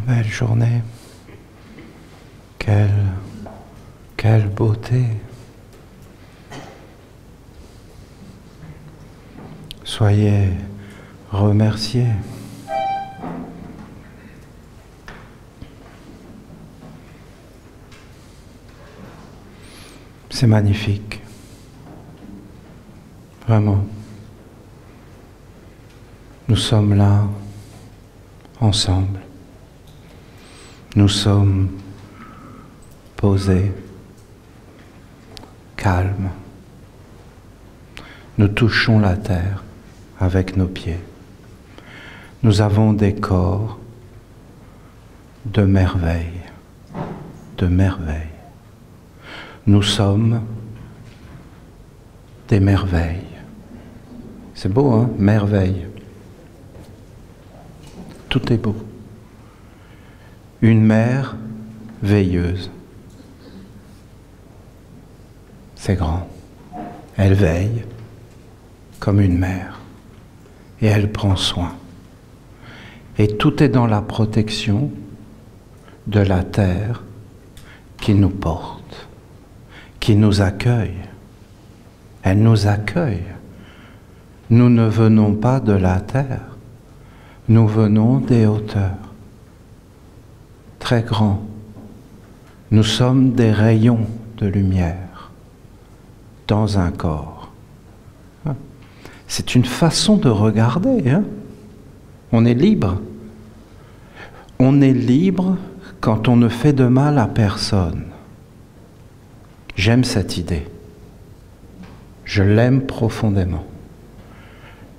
belle journée. Quelle beauté. Soyez remerciés. C'est magnifique. Vraiment. Nous sommes là, ensemble. Nous sommes posés, calmes. Nous touchons la terre avec nos pieds. Nous avons des corps de merveille, de merveille. Nous sommes des merveilles. C'est beau, hein? Merveille. Tout est beau. Une mère veilleuse. C'est grand. Elle veille comme une mère. Et elle prend soin. Et tout est dans la protection de la terre qui nous porte, qui nous accueille. Elle nous accueille. Nous ne venons pas de la terre. Nous venons des hauteurs. Très grands. Nous sommes des rayons de lumière dans un corps. C'est une façon de regarder. Hein? On est libre. On est libre quand on ne fait de mal à personne. J'aime cette idée. Je l'aime profondément.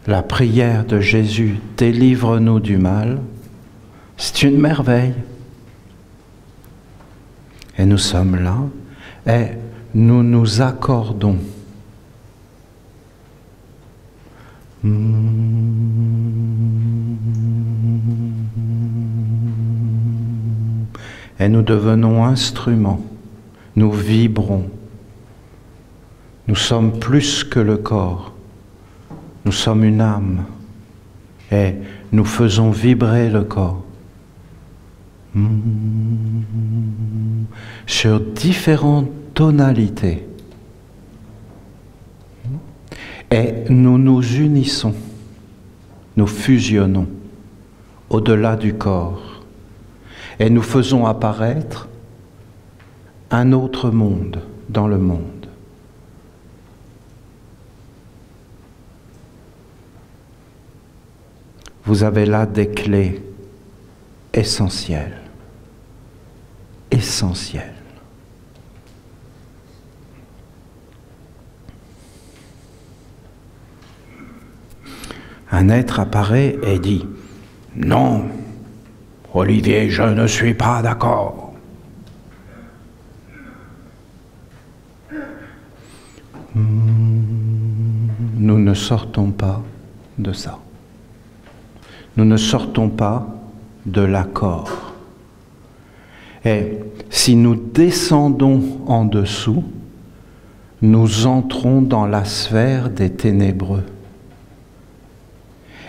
La prière de Jésus, délivre-nous du mal, c'est une merveille. Et nous sommes là et nous nous accordons. Et nous devenons instruments. Nous vibrons. Nous sommes plus que le corps. Nous sommes une âme. Et nous faisons vibrer le corps. Sur différentes tonalités. Et nous nous unissons. Nous fusionnons au-delà du corps. Et nous faisons apparaître un autre monde dans le monde. Vous avez là des clés essentielles. Essentielles. Un être apparaît et dit « Non, Olivier, je ne suis pas d'accord. » Nous ne sortons pas de ça. Nous ne sortons pas de l'accord. Et si nous descendons en dessous, nous entrons dans la sphère des ténébreux.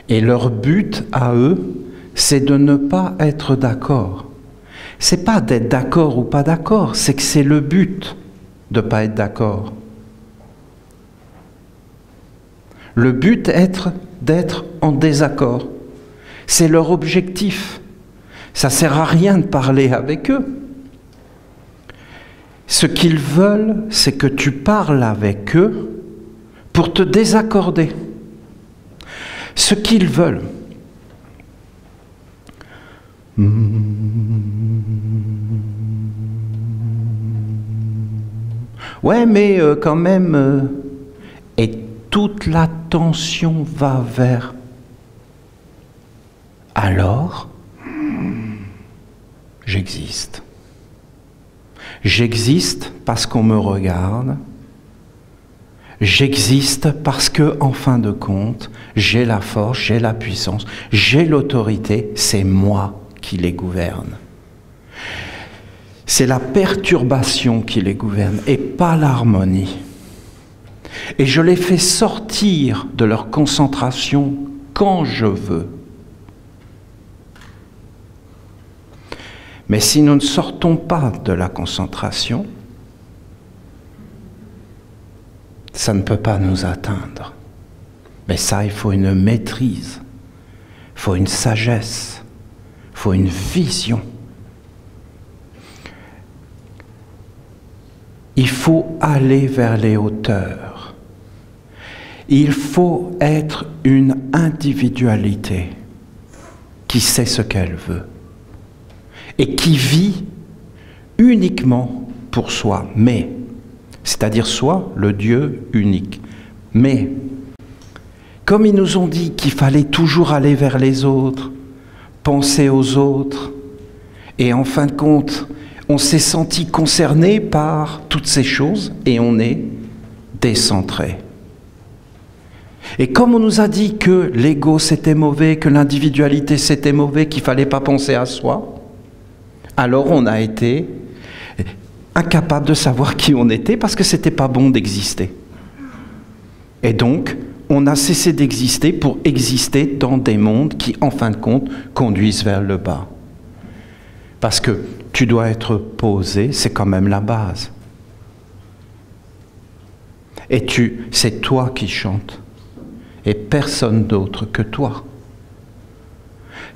Et leur but à eux, c'est de ne pas être d'accord. C'est pas d'être d'accord ou pas d'accord, c'est que c'est le but de ne pas être d'accord. Le but est d'être en désaccord. C'est leur objectif. Ça ne sert à rien de parler avec eux. Ce qu'ils veulent, c'est que tu parles avec eux pour te désaccorder. Ce qu'ils veulent. Ouais, mais quand même... et toute l'attention va vers... Alors, j'existe. J'existe parce qu'on me regarde. J'existe parce que, en fin de compte, j'ai la force, j'ai la puissance, j'ai l'autorité. C'est moi qui les gouverne. C'est la perturbation qui les gouverne et pas l'harmonie. Et je les fais sortir de leur concentration quand je veux. Mais si nous ne sortons pas de la concentration, ça ne peut pas nous atteindre. Mais ça, il faut une maîtrise, il faut une sagesse, il faut une vision. Il faut aller vers les hauteurs. Il faut être une individualité qui sait ce qu'elle veut et qui vit uniquement pour soi, mais, c'est-à-dire soi, le Dieu unique. Mais, comme ils nous ont dit qu'il fallait toujours aller vers les autres, penser aux autres, et en fin de compte, on s'est senti concerné par toutes ces choses et on est décentré. Et comme on nous a dit que l'ego c'était mauvais, que l'individualité c'était mauvais, qu'il ne fallait pas penser à soi, alors on a été incapable de savoir qui on était parce que c'était pas bon d'exister. Et donc, on a cessé d'exister pour exister dans des mondes qui, en fin de compte, conduisent vers le bas. Parce que tu dois être posé, c'est quand même la base. Et c'est toi qui chantes, et personne d'autre que toi.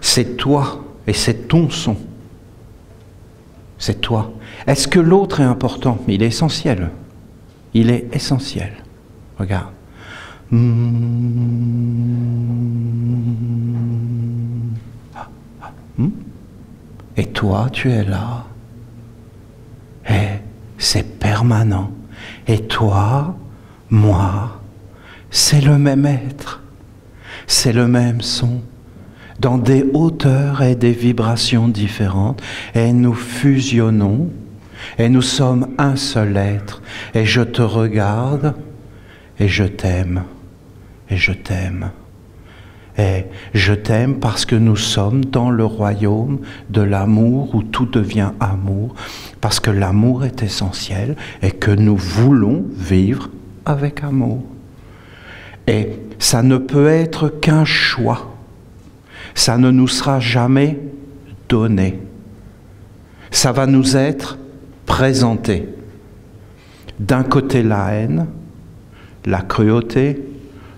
C'est toi, et c'est ton son. C'est toi. Est-ce que l'autre est important? Il est essentiel. Il est essentiel. Regarde. Et toi, tu es là. Et c'est permanent. Et toi, moi, c'est le même être. C'est le même son. Dans des hauteurs et des vibrations différentes. Et nous fusionnons. Et nous sommes un seul être. Et je te regarde. Et je t'aime. Et je t'aime. Et je t'aime parce que nous sommes dans le royaume de l'amour où tout devient amour, parce que l'amour est essentiel et que nous voulons vivre avec amour. Et ça ne peut être qu'un choix. Ça ne nous sera jamais donné. Ça va nous être présenté. D'un côté la haine, la cruauté,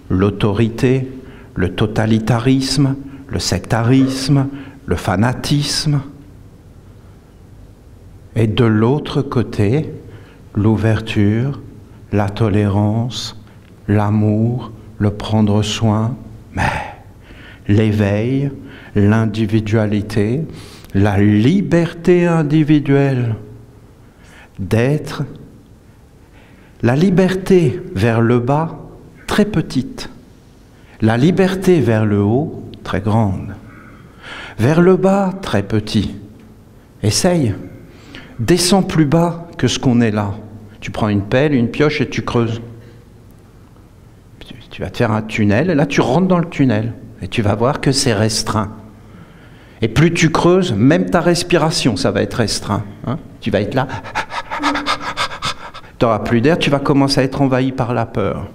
l'autorité, le totalitarisme, le sectarisme, le fanatisme. Et de l'autre côté, l'ouverture, la tolérance, l'amour, le prendre soin, mais l'éveil, l'individualité, la liberté individuelle d'être, la liberté vers le bas, très petite. La liberté vers le haut, très grande. Vers le bas, très petit. Essaye. Descends plus bas que ce qu'on est là. Tu prends une pelle, une pioche et tu creuses. Tu vas te faire un tunnel, et là tu rentres dans le tunnel. Et tu vas voir que c'est restreint. Et plus tu creuses, même ta respiration, ça va être restreint. Hein? Tu vas être là. Tu n'auras plus d'air, tu vas commencer à être envahi par la peur.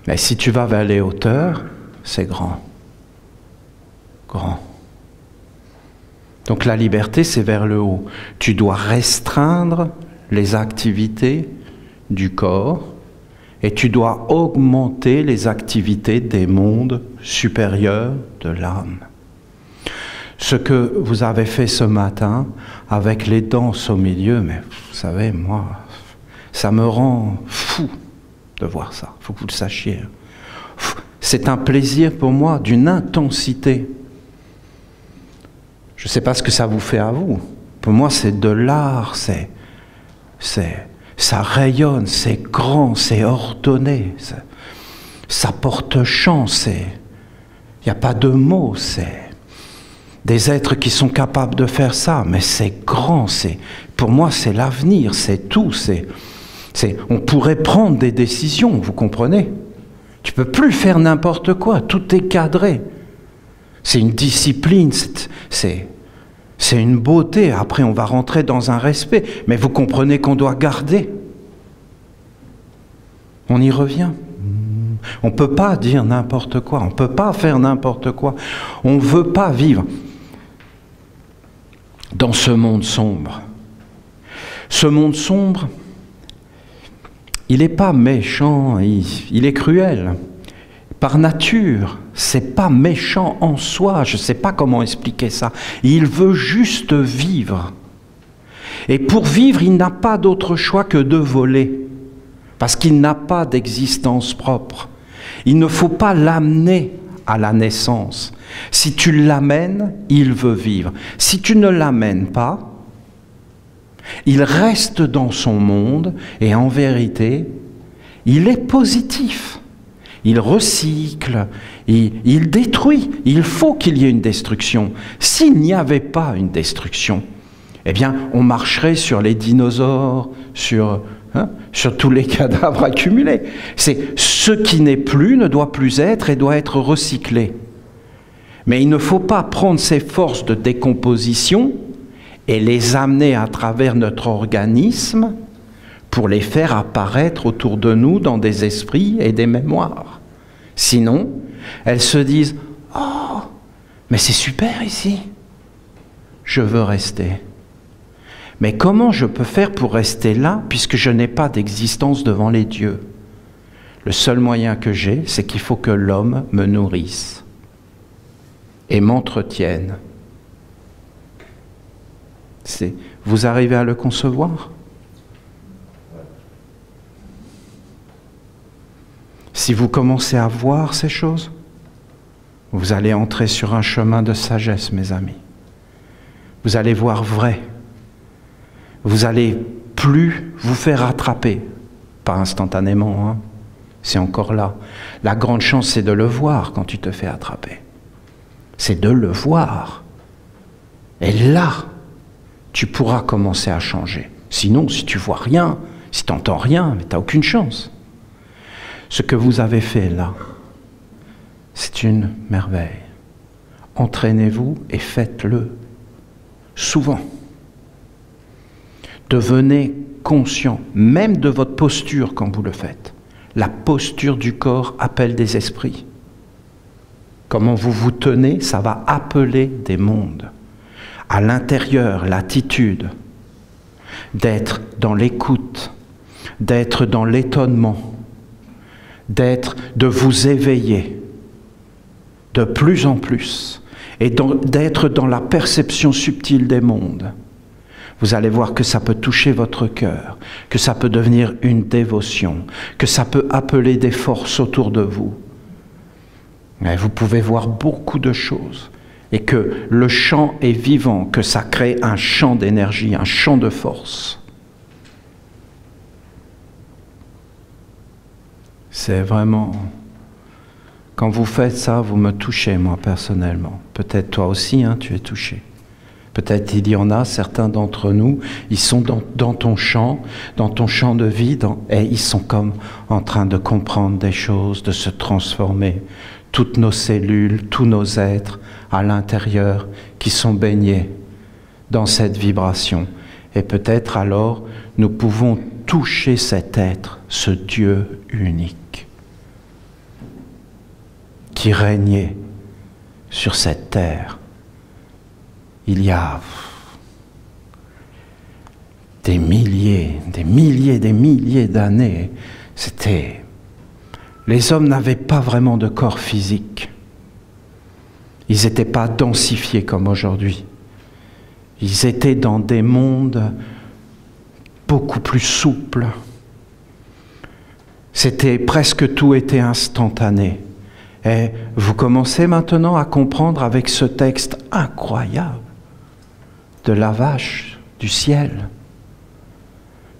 Mais si tu vas vers les hauteurs, c'est grand. Grand. Donc la liberté, c'est vers le haut. Tu dois restreindre les activités du corps et tu dois augmenter les activités des mondes supérieurs de l'âme. Ce que vous avez fait ce matin avec les danses au milieu, mais vous savez, moi, ça me rend fou de voir ça, il faut que vous le sachiez. C'est un plaisir pour moi d'une intensité. Je ne sais pas ce que ça vous fait à vous. Pour moi, c'est de l'art, ça rayonne, c'est grand, c'est ordonné, ça porte chance, il n'y a pas de mots, c'est des êtres qui sont capables de faire ça, mais c'est grand, pour moi c'est l'avenir, c'est tout, on pourrait prendre des décisions, vous comprenez? Tu ne peux plus faire n'importe quoi, tout est cadré. C'est une discipline, c'est une beauté. Après, on va rentrer dans un respect. Mais vous comprenez qu'on doit garder. On y revient. On ne peut pas dire n'importe quoi, on ne peut pas faire n'importe quoi. On ne veut pas vivre dans ce monde sombre. Ce monde sombre, il n'est pas méchant, il est cruel. Par nature, c'est pas méchant en soi, je ne sais pas comment expliquer ça. Il veut juste vivre. Et pour vivre, il n'a pas d'autre choix que de voler, parce qu'il n'a pas d'existence propre. Il ne faut pas l'amener à la naissance. Si tu l'amènes, il veut vivre. Si tu ne l'amènes pas, il reste dans son monde et en vérité, il est positif. Il recycle, il détruit. Il faut qu'il y ait une destruction. S'il n'y avait pas une destruction, eh bien, on marcherait sur les dinosaures, sur tous les cadavres accumulés. C'est ce qui n'est plus, ne doit plus être et doit être recyclé. Mais il ne faut pas prendre ces forces de décomposition et les amener à travers notre organisme pour les faire apparaître autour de nous dans des esprits et des mémoires. Sinon, elles se disent « Oh, mais c'est super ici, je veux rester ». Mais comment je peux faire pour rester là puisque je n'ai pas d'existence devant les dieux? Le seul moyen que j'ai, c'est qu'il faut que l'homme me nourrisse et m'entretienne. Vous arrivez à le concevoir? Si vous commencez à voir ces choses, vous allez entrer sur un chemin de sagesse, mes amis. Vous allez voir vrai. Vous allez plus vous faire attraper, pas instantanément, hein. C'est encore là. La grande chance, c'est de le voir quand tu te fais attraper. C'est de le voir. Et là, tu pourras commencer à changer. Sinon, si tu vois rien, si tu n'entends rien, mais tu n'as aucune chance. Ce que vous avez fait là, c'est une merveille. Entraînez-vous et faites-le souvent. Devenez conscient, même de votre posture quand vous le faites. La posture du corps appelle des esprits. Comment vous vous tenez, ça va appeler des mondes. À l'intérieur, l'attitude d'être dans l'écoute, d'être dans l'étonnement, de vous éveiller de plus en plus et d'être dans la perception subtile des mondes. Vous allez voir que ça peut toucher votre cœur, que ça peut devenir une dévotion, que ça peut appeler des forces autour de vous. Et vous pouvez voir beaucoup de choses et que le champ est vivant, que ça crée un champ d'énergie, un champ de force. C'est vraiment... Quand vous faites ça, vous me touchez, moi, personnellement. Peut-être toi aussi, hein, tu es touché. Peut-être il y en a, certains d'entre nous, ils sont dans ton champ de vie, et ils sont comme en train de comprendre des choses, de se transformer. Toutes nos cellules, tous nos êtres à l'intérieur qui sont baignés dans cette vibration. Et peut-être alors, nous pouvons toucher cet être, ce Dieu unique, qui régnait sur cette terre. Il y a des milliers d'années, les hommes n'avaient pas vraiment de corps physique. Ils n'étaient pas densifiés comme aujourd'hui. Ils étaient dans des mondes beaucoup plus souples. Presque tout était instantané. Et vous commencez maintenant à comprendre avec ce texte incroyable de la vache du ciel,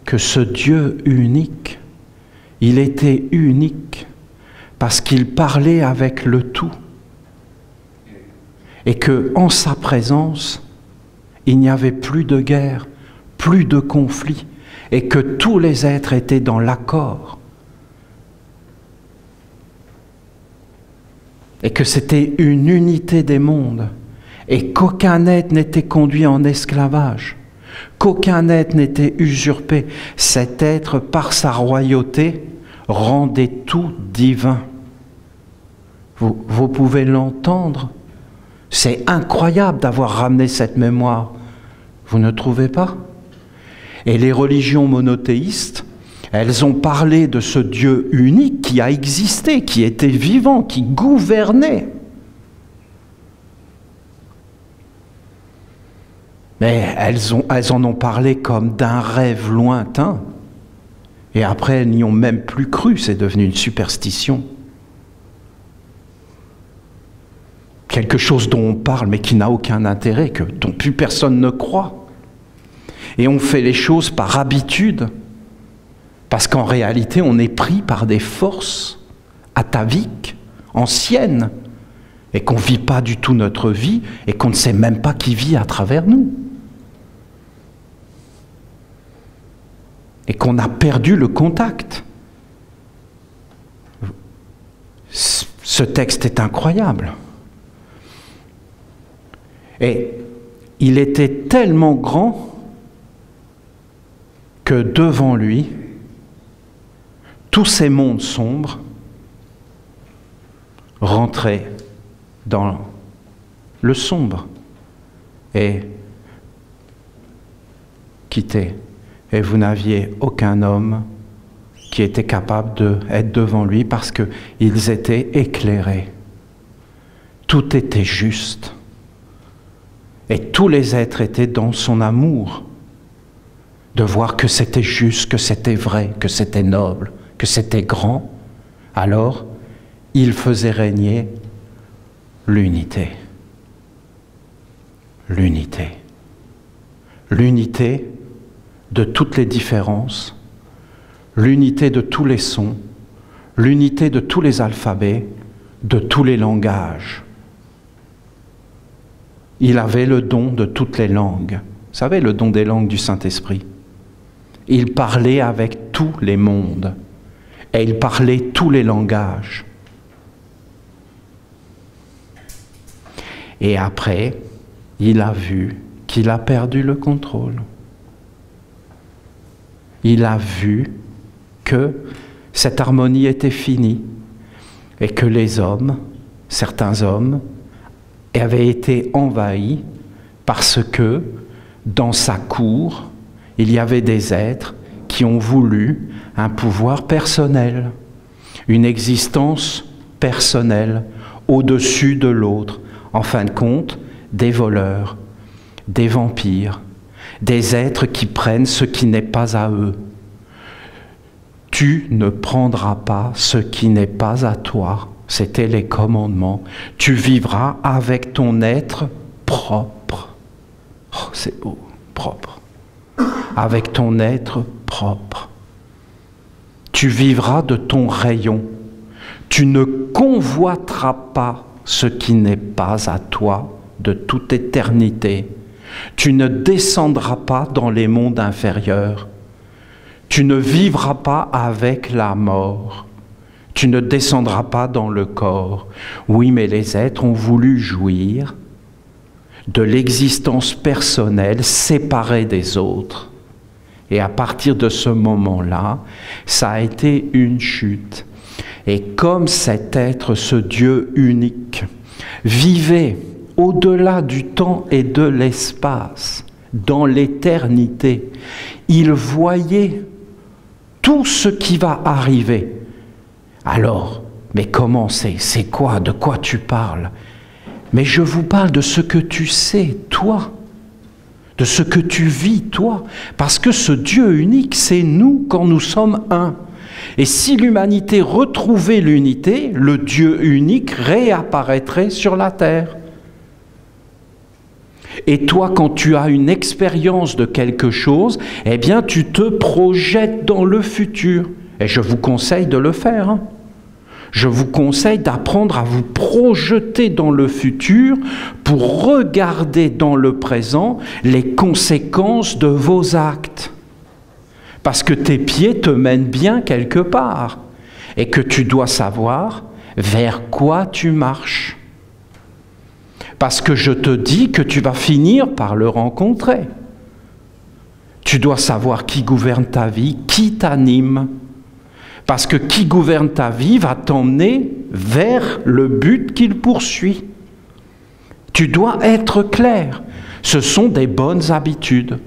que ce Dieu unique, il était unique parce qu'il parlait avec le tout. Et que en sa présence, il n'y avait plus de guerre, plus de conflit, et que tous les êtres étaient dans l'accord. Et que c'était une unité des mondes, et qu'aucun être n'était conduit en esclavage, qu'aucun être n'était usurpé. Cet être, par sa royauté, rendait tout divin. Vous pouvez l'entendre. C'est incroyable d'avoir ramené cette mémoire. Vous ne trouvez pas? Et les religions monothéistes, elles ont parlé de ce Dieu unique qui a existé, qui était vivant, qui gouvernait. Mais elles en ont parlé comme d'un rêve lointain. Et après, elles n'y ont même plus cru, c'est devenu une superstition. Quelque chose dont on parle, mais qui n'a aucun intérêt, dont plus personne ne croit. Et on fait les choses par habitude, parce qu'en réalité, on est pris par des forces ataviques, anciennes, et qu'on ne vit pas du tout notre vie, et qu'on ne sait même pas qui vit à travers nous. Et qu'on a perdu le contact. Ce texte est incroyable. Et il était tellement grand que devant lui, tous ces mondes sombres rentraient dans le sombre et quittaient. Et vous n'aviez aucun homme qui était capable d'être devant lui parce qu'ils étaient éclairés. Tout était juste. Et tous les êtres étaient dans son amour, de voir que c'était juste, que c'était vrai, que c'était noble, que c'était grand. Alors, il faisait régner l'unité. L'unité. L'unité de toutes les différences, l'unité de tous les sons, l'unité de tous les alphabets, de tous les langages. Il avait le don de toutes les langues. Vous savez, le don des langues du Saint-Esprit. Il parlait avec tous les mondes. Et il parlait tous les langages. Et après, il a vu qu'il a perdu le contrôle. Il a vu que cette harmonie était finie et que les hommes, certains hommes, avaient été envahis parce que dans sa cour, il y avait des êtres qui ont voulu un pouvoir personnel, une existence personnelle au-dessus de l'autre. En fin de compte, des voleurs, des vampires, des êtres qui prennent ce qui n'est pas à eux. Tu ne prendras pas ce qui n'est pas à toi. C'étaient les commandements. Tu vivras avec ton être propre. Oh, c'est beau, propre. Avec ton être propre. Tu vivras de ton rayon. Tu ne convoiteras pas ce qui n'est pas à toi de toute éternité. Tu ne descendras pas dans les mondes inférieurs. Tu ne vivras pas avec la mort. Tu ne descendras pas dans le corps. Oui, mais les êtres ont voulu jouir de l'existence personnelle séparée des autres. Et à partir de ce moment-là, ça a été une chute. Et comme cet être, ce Dieu unique, vivait au-delà du temps et de l'espace, dans l'éternité, il voyait tout ce qui va arriver. Alors, mais comment c'est quoi? De quoi tu parles? Mais je vous parle de ce que tu sais, toi, de ce que tu vis, toi, parce que ce Dieu unique, c'est nous quand nous sommes un. Et si l'humanité retrouvait l'unité, le Dieu unique réapparaîtrait sur la terre. Et toi, quand tu as une expérience de quelque chose, eh bien, tu te projettes dans le futur. Et je vous conseille de le faire. Hein. Je vous conseille d'apprendre à vous projeter dans le futur pour regarder dans le présent les conséquences de vos actes. Parce que tes pieds te mènent bien quelque part et que tu dois savoir vers quoi tu marches. Parce que je te dis que tu vas finir par le rencontrer. Tu dois savoir qui gouverne ta vie, qui t'anime. Parce que qui gouverne ta vie va t'emmener vers le but qu'il poursuit. Tu dois être clair. Ce sont des bonnes habitudes.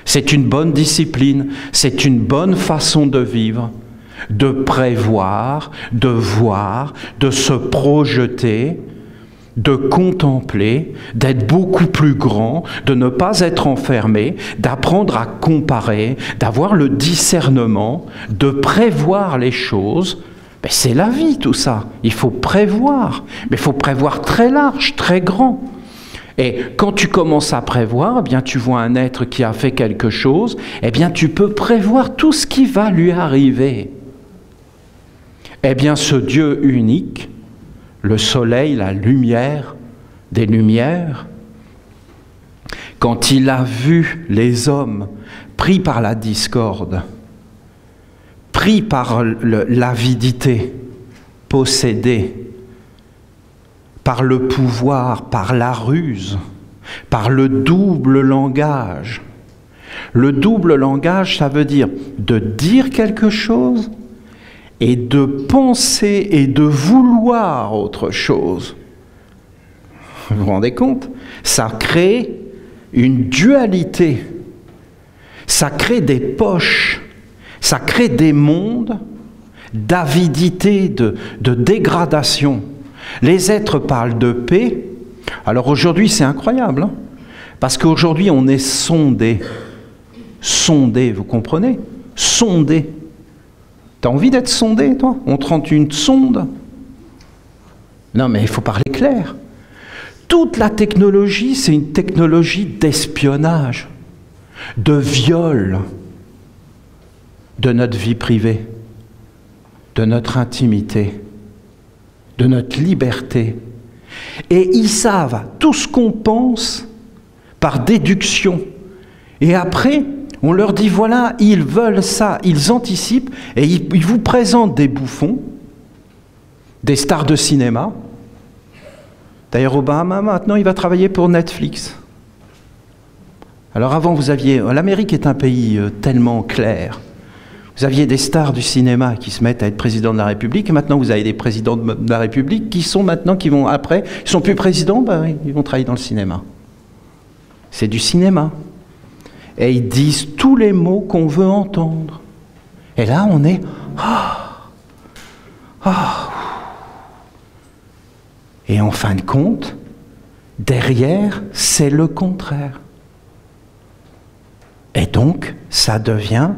C'est une bonne discipline. C'est une bonne façon de vivre, de prévoir, de voir, de se projeter, de contempler, d'être beaucoup plus grand, de ne pas être enfermé, d'apprendre à comparer, d'avoir le discernement, de prévoir les choses. Mais c'est la vie tout ça, il faut prévoir, mais il faut prévoir très large, très grand. Et quand tu commences à prévoir, eh bien tu vois un être qui a fait quelque chose, eh bien tu peux prévoir tout ce qui va lui arriver. Eh bien ce Dieu unique, le soleil, la lumière des lumières, quand il a vu les hommes pris par la discorde, pris par l'avidité, possédés par le pouvoir, par la ruse, par le double langage. Le double langage, ça veut dire de dire quelque chose et de penser et de vouloir autre chose. Vous vous rendez compte? Ça crée une dualité, ça crée des poches, ça crée des mondes d'avidité, de dégradation. Les êtres parlent de paix. Alors aujourd'hui, c'est incroyable, hein, parce qu'aujourd'hui, on est sondé. Sondé, vous comprenez? Sondé. T'as envie d'être sondé, toi? On te rend une sonde? Non, mais il faut parler clair. Toute la technologie, c'est une technologie d'espionnage, de viol de notre vie privée, de notre intimité, de notre liberté. Et ils savent tout ce qu'on pense par déduction. Et après, on leur dit, voilà, ils veulent ça, ils anticipent, et ils vous présentent des bouffons, des stars de cinéma. D'ailleurs, Obama, maintenant, il va travailler pour Netflix. Alors avant, vous aviez... L'Amérique est un pays tellement clair. Vous aviez des stars du cinéma qui se mettent à être président de la République, et maintenant vous avez des présidents de la République qui sont maintenant, qui vont après, ils ne sont plus présidents, ben, ils vont travailler dans le cinéma. C'est du cinéma. Et ils disent tous les mots qu'on veut entendre. Et là, on est... Et en fin de compte, derrière, c'est le contraire. Et donc, ça devient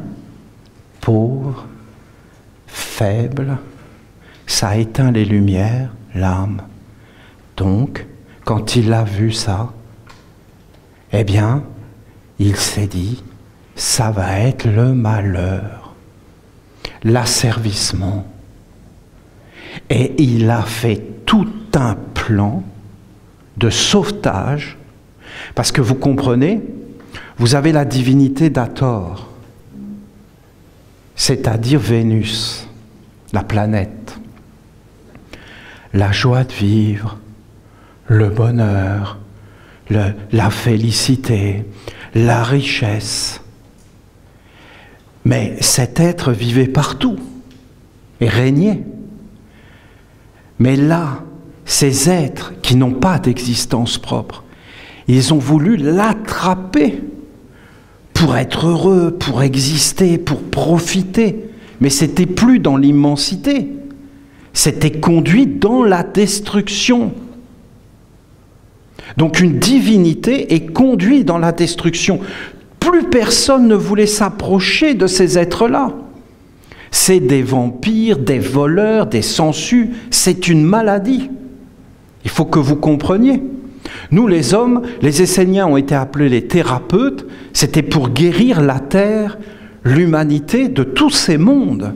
pauvre, faible, ça éteint les lumières, l'âme. Donc, quand il a vu ça, eh bien, il s'est dit, ça va être le malheur, l'asservissement. Et il a fait tout un plan de sauvetage, parce que vous comprenez, vous avez la divinité d'Hathor, c'est-à-dire Vénus, la planète, la joie de vivre, le bonheur, la félicité, la richesse. Mais cet être vivait partout et régnait. Mais là, ces êtres qui n'ont pas d'existence propre, ils ont voulu l'attraper pour être heureux, pour exister, pour profiter. Mais c'était plus dans l'immensité, c'était conduit dans la destruction. Donc une divinité est conduite dans la destruction. Plus personne ne voulait s'approcher de ces êtres-là. C'est des vampires, des voleurs, des sangsues, c'est une maladie. Il faut que vous compreniez. Nous, les hommes, les Esséniens ont été appelés les thérapeutes, c'était pour guérir la terre, l'humanité de tous ces mondes.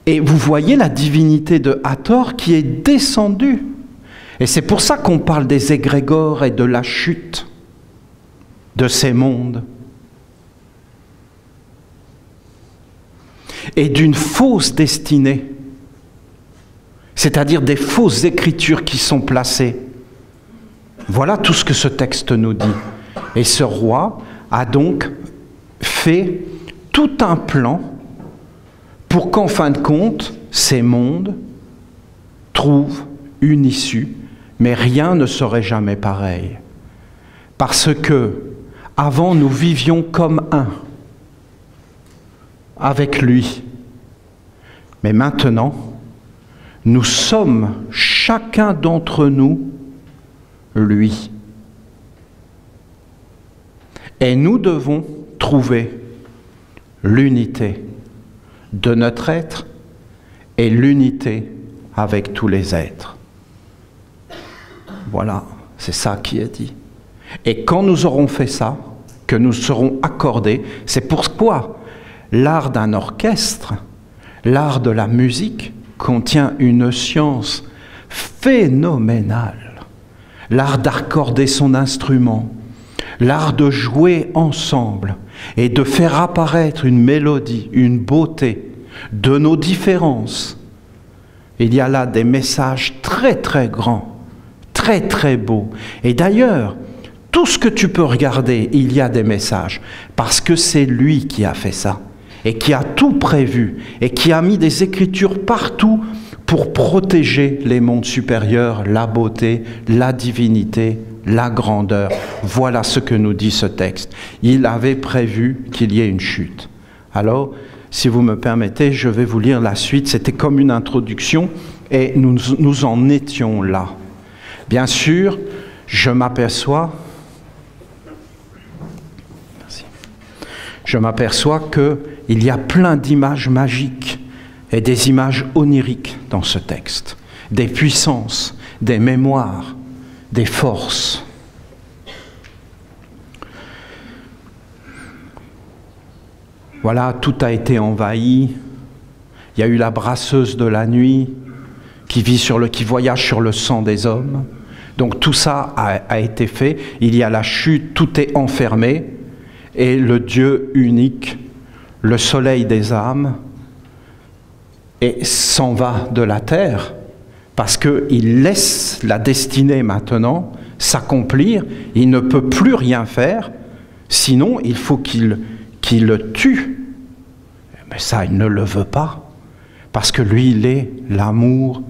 Et vous voyez la divinité de Hathor qui est descendue. Et c'est pour ça qu'on parle des égrégores et de la chute de ces mondes. Et d'une fausse destinée, c'est-à-dire des fausses écritures qui sont placées. Voilà tout ce que ce texte nous dit. Et ce roi a donc fait tout un plan pour qu'en fin de compte, ces mondes trouvent une issue, mais rien ne serait jamais pareil. Parce que, avant, nous vivions comme un, avec lui. Mais maintenant, nous sommes, chacun d'entre nous, lui. Et nous devons trouver l'unité de notre être et l'unité avec tous les êtres. Voilà, c'est ça qui est dit. Et quand nous aurons fait ça, que nous serons accordés, c'est pourquoi l'art d'un orchestre, l'art de la musique, contient une science phénoménale. L'art d'accorder son instrument, l'art de jouer ensemble et de faire apparaître une mélodie, une beauté de nos différences. Il y a là des messages très très grands, très très beaux. Et d'ailleurs, tout ce que tu peux regarder, il y a des messages, parce que c'est lui qui a fait ça, et qui a tout prévu, et qui a mis des écritures partout pour protéger les mondes supérieurs, la beauté, la divinité, la grandeur. Voilà ce que nous dit ce texte. Il avait prévu qu'il y ait une chute. Alors, si vous me permettez, je vais vous lire la suite. C'était comme une introduction, et nous en étions là. Bien sûr, je m'aperçois qu'il y a plein d'images magiques et des images oniriques dans ce texte, des puissances, des mémoires, des forces. Voilà, tout a été envahi. Il y a eu la brasseuse de la nuit qui voyage sur le sang des hommes. Donc tout ça a été fait. Il y a la chute, tout est enfermé. Et le Dieu unique, le soleil des âmes, s'en va de la terre parce qu'il laisse la destinée maintenant s'accomplir. Il ne peut plus rien faire, sinon il faut qu'il le tue. Mais ça, il ne le veut pas, parce que lui, il est l'amour,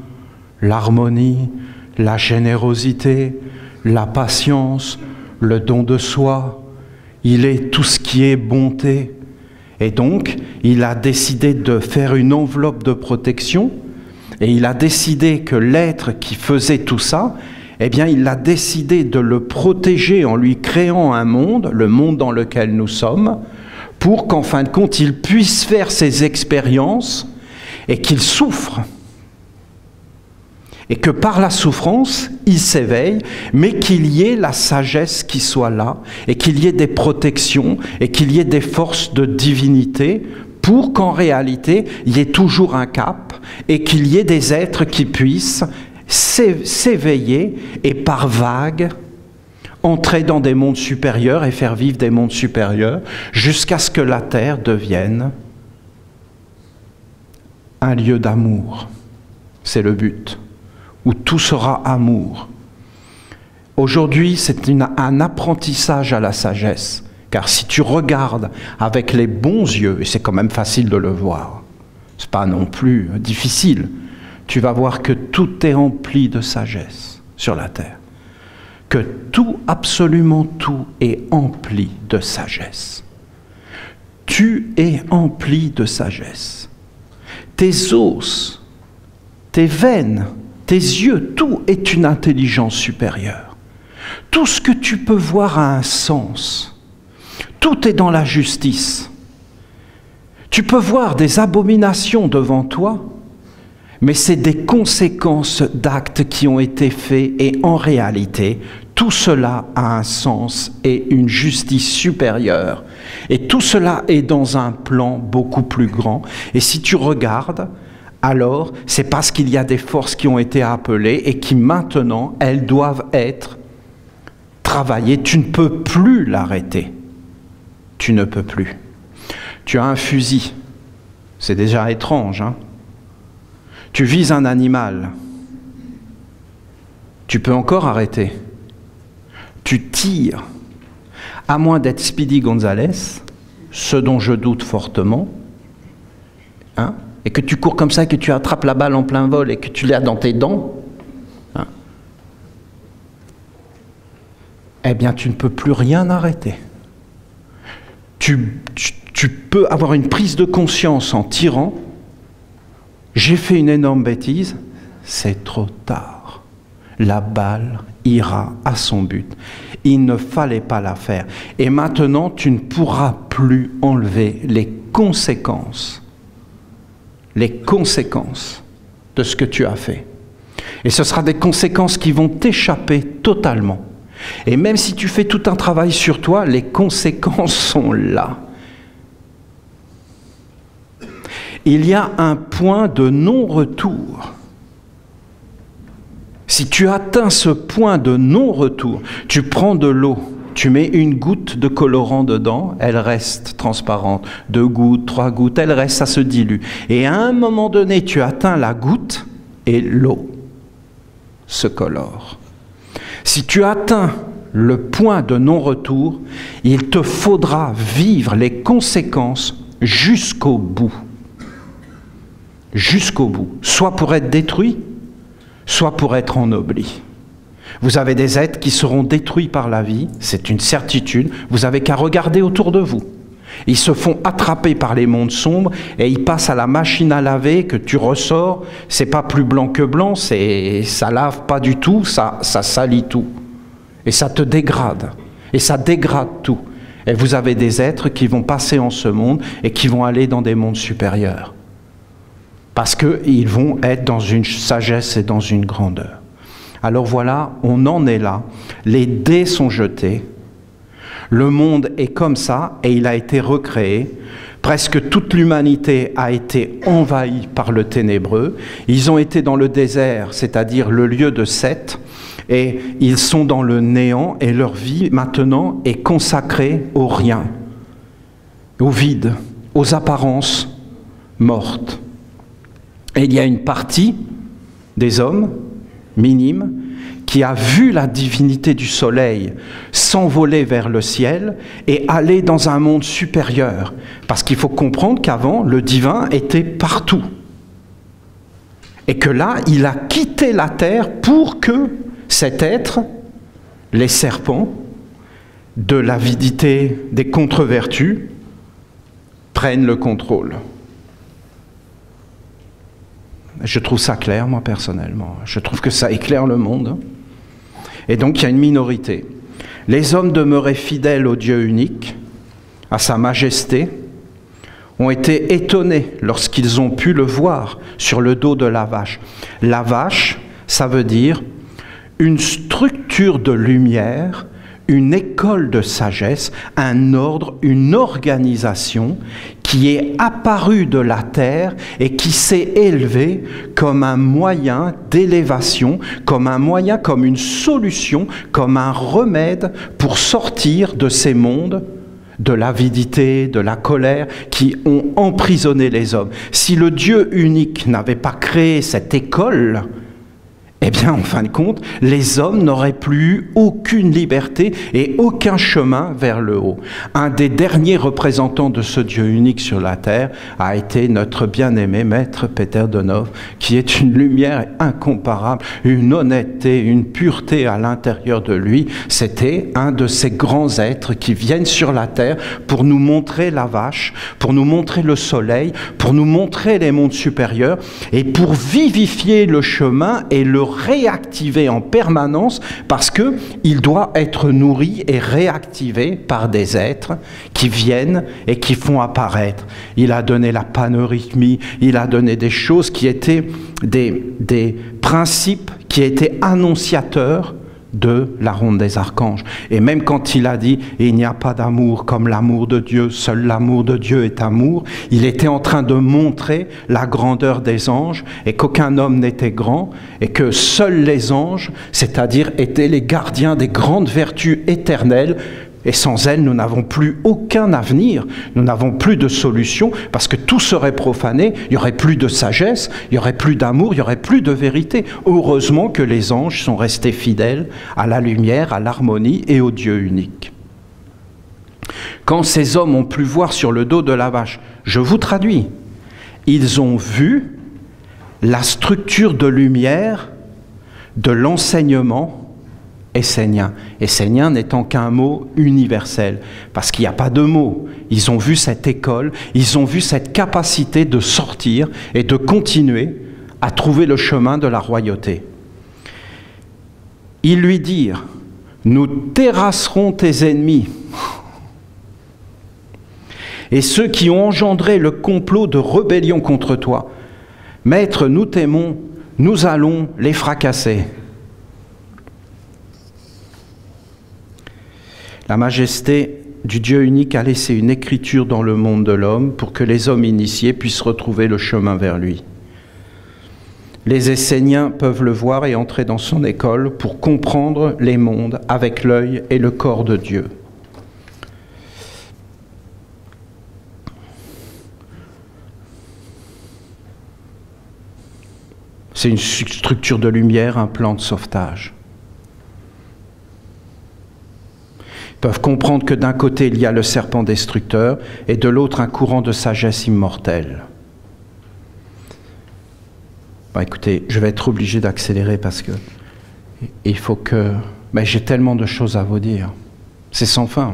l'harmonie, la générosité, la patience, le don de soi. Il est tout ce qui est bonté. Et donc, il a décidé de faire une enveloppe de protection, et il a décidé que l'être qui faisait tout ça, eh bien, il a décidé de le protéger en lui créant un monde, le monde dans lequel nous sommes, pour qu'en fin de compte, il puisse faire ses expériences et qu'il souffre. Et que par la souffrance, il s'éveille, mais qu'il y ait la sagesse qui soit là, et qu'il y ait des protections, et qu'il y ait des forces de divinité, pour qu'en réalité, il y ait toujours un cap, et qu'il y ait des êtres qui puissent s'éveiller, et par vagues, entrer dans des mondes supérieurs, et faire vivre des mondes supérieurs, jusqu'à ce que la terre devienne un lieu d'amour. C'est le but. Où tout sera amour. Aujourd'hui, c'est un apprentissage à la sagesse, car si tu regardes avec les bons yeux, et c'est quand même facile de le voir, c'est pas non plus difficile, tu vas voir que tout est empli de sagesse sur la terre, que tout, absolument tout, est empli de sagesse. Tu es empli de sagesse. Tes os, tes veines, tes yeux, tout est une intelligence supérieure. Tout ce que tu peux voir a un sens. Tout est dans la justice. Tu peux voir des abominations devant toi, mais c'est des conséquences d'actes qui ont été faits et en réalité, tout cela a un sens et une justice supérieure. Et tout cela est dans un plan beaucoup plus grand. Et si tu regardes, alors c'est parce qu'il y a des forces qui ont été appelées et qui maintenant, elles doivent être travaillées. Tu ne peux plus l'arrêter. Tu ne peux plus. Tu as un fusil. C'est déjà étrange, hein? Tu vises un animal. Tu peux encore arrêter. Tu tires. À moins d'être Speedy Gonzales, ce dont je doute fortement, hein? et que tu cours comme ça et que tu attrapes la balle en plein vol et que tu l'as dans tes dents, hein, eh bien tu ne peux plus rien arrêter. Tu peux avoir une prise de conscience en tirant. J'ai fait une énorme bêtise, c'est trop tard. La balle ira à son but. Il ne fallait pas la faire. Et maintenant, tu ne pourras plus enlever les conséquences de ce que tu as fait. Et ce sera des conséquences qui vont t'échapper totalement. Et même si tu fais tout un travail sur toi, les conséquences sont là. Il y a un point de non-retour. Si tu atteins ce point de non-retour, tu prends de l'eau, tu mets une goutte de colorant dedans, elle reste transparente. 2 gouttes, 3 gouttes, elle reste, ça se dilue. Et à un moment donné, tu atteins la goutte et l'eau se colore. Si tu atteins le point de non-retour, il te faudra vivre les conséquences jusqu'au bout. Jusqu'au bout. Soit pour être détruit, soit pour être ennobli. Vous avez des êtres qui seront détruits par la vie, c'est une certitude. Vous n'avez qu'à regarder autour de vous. Ils se font attraper par les mondes sombres et ils passent à la machine à laver que tu ressors. C'est pas plus blanc que blanc, ça lave pas du tout, ça salit tout. Et ça te dégrade. Et ça dégrade tout. Et vous avez des êtres qui vont passer en ce monde et qui vont aller dans des mondes supérieurs. Parce qu'ils vont être dans une sagesse et dans une grandeur. Alors voilà, on en est là. Les dés sont jetés. Le monde est comme ça et il a été recréé. Presque toute l'humanité a été envahie par le ténébreux. Ils ont été dans le désert, c'est-à-dire le lieu de Seth, et ils sont dans le néant et leur vie maintenant est consacrée au rien, au vide, aux apparences mortes. Et il y a une partie des hommes, minime, qui a vu la divinité du soleil s'envoler vers le ciel et aller dans un monde supérieur. Parce qu'il faut comprendre qu'avant, le divin était partout. Et que là, il a quitté la terre pour que cet être, les serpents, de l'avidité, des contre-vertus, prennent le contrôle. Je trouve ça clair, moi, personnellement. Je trouve que ça éclaire le monde. Et donc, il y a une minorité. Les hommes demeurés fidèles au Dieu unique, à sa majesté, ont été étonnés lorsqu'ils ont pu le voir sur le dos de la vache. La vache, ça veut dire une structure de lumière, une école de sagesse, un ordre, une organisation qui est apparue de la terre et qui s'est élevée comme un moyen d'élévation, comme un moyen, comme une solution, comme un remède pour sortir de ces mondes de l'avidité, de la colère qui ont emprisonné les hommes. Si le Dieu unique n'avait pas créé cette école, eh bien, en fin de compte, les hommes n'auraient plus eu aucune liberté et aucun chemin vers le haut. Un des derniers représentants de ce Dieu unique sur la terre a été notre bien-aimé maître Peter Donov, qui est une lumière incomparable, une honnêteté, une pureté à l'intérieur de lui. C'était un de ces grands êtres qui viennent sur la terre pour nous montrer la vache, pour nous montrer le soleil, pour nous montrer les mondes supérieurs et pour vivifier le chemin et le réactiver en permanence parce qu'il doit être nourri et réactivé par des êtres qui viennent et qui font apparaître. Il a donné la panorhythmie, il a donné des choses qui étaient des principes qui étaient annonciateurs de la ronde des archanges. Et même quand il a dit « il n'y a pas d'amour comme l'amour de Dieu, seul l'amour de Dieu est amour », il était en train de montrer la grandeur des anges et qu'aucun homme n'était grand et que seuls les anges, c'est-à-dire étaient les gardiens des grandes vertus éternelles. Et sans elles, nous n'avons plus aucun avenir, nous n'avons plus de solution, parce que tout serait profané, il n'y aurait plus de sagesse, il n'y aurait plus d'amour, il n'y aurait plus de vérité. Heureusement que les anges sont restés fidèles à la lumière, à l'harmonie et au Dieu unique. Quand ces hommes ont pu voir sur le dos de la vache, je vous traduis, Ils ont vu la structure de lumière de l'enseignement essénien. Essénien n'étant qu'un mot universel, parce qu'il n'y a pas de mots. Ils ont vu cette école, ils ont vu cette capacité de sortir et de continuer à trouver le chemin de la royauté. Ils lui dirent, nous terrasserons tes ennemis. Et ceux qui ont engendré le complot de rébellion contre toi. Maître, nous t'aimons, nous allons les fracasser. La majesté du Dieu unique a laissé une écriture dans le monde de l'homme pour que les hommes initiés puissent retrouver le chemin vers lui. Les Esséniens peuvent le voir et entrer dans son école pour comprendre les mondes avec l'œil et le corps de Dieu. C'est une structure de lumière, un plan de sauvetage. Ils peuvent comprendre que d'un côté, il y a le serpent destructeur et de l'autre, un courant de sagesse immortelle. Bon, écoutez, je vais être obligé d'accélérer parce que il faut que... Mais j'ai tellement de choses à vous dire. C'est sans fin.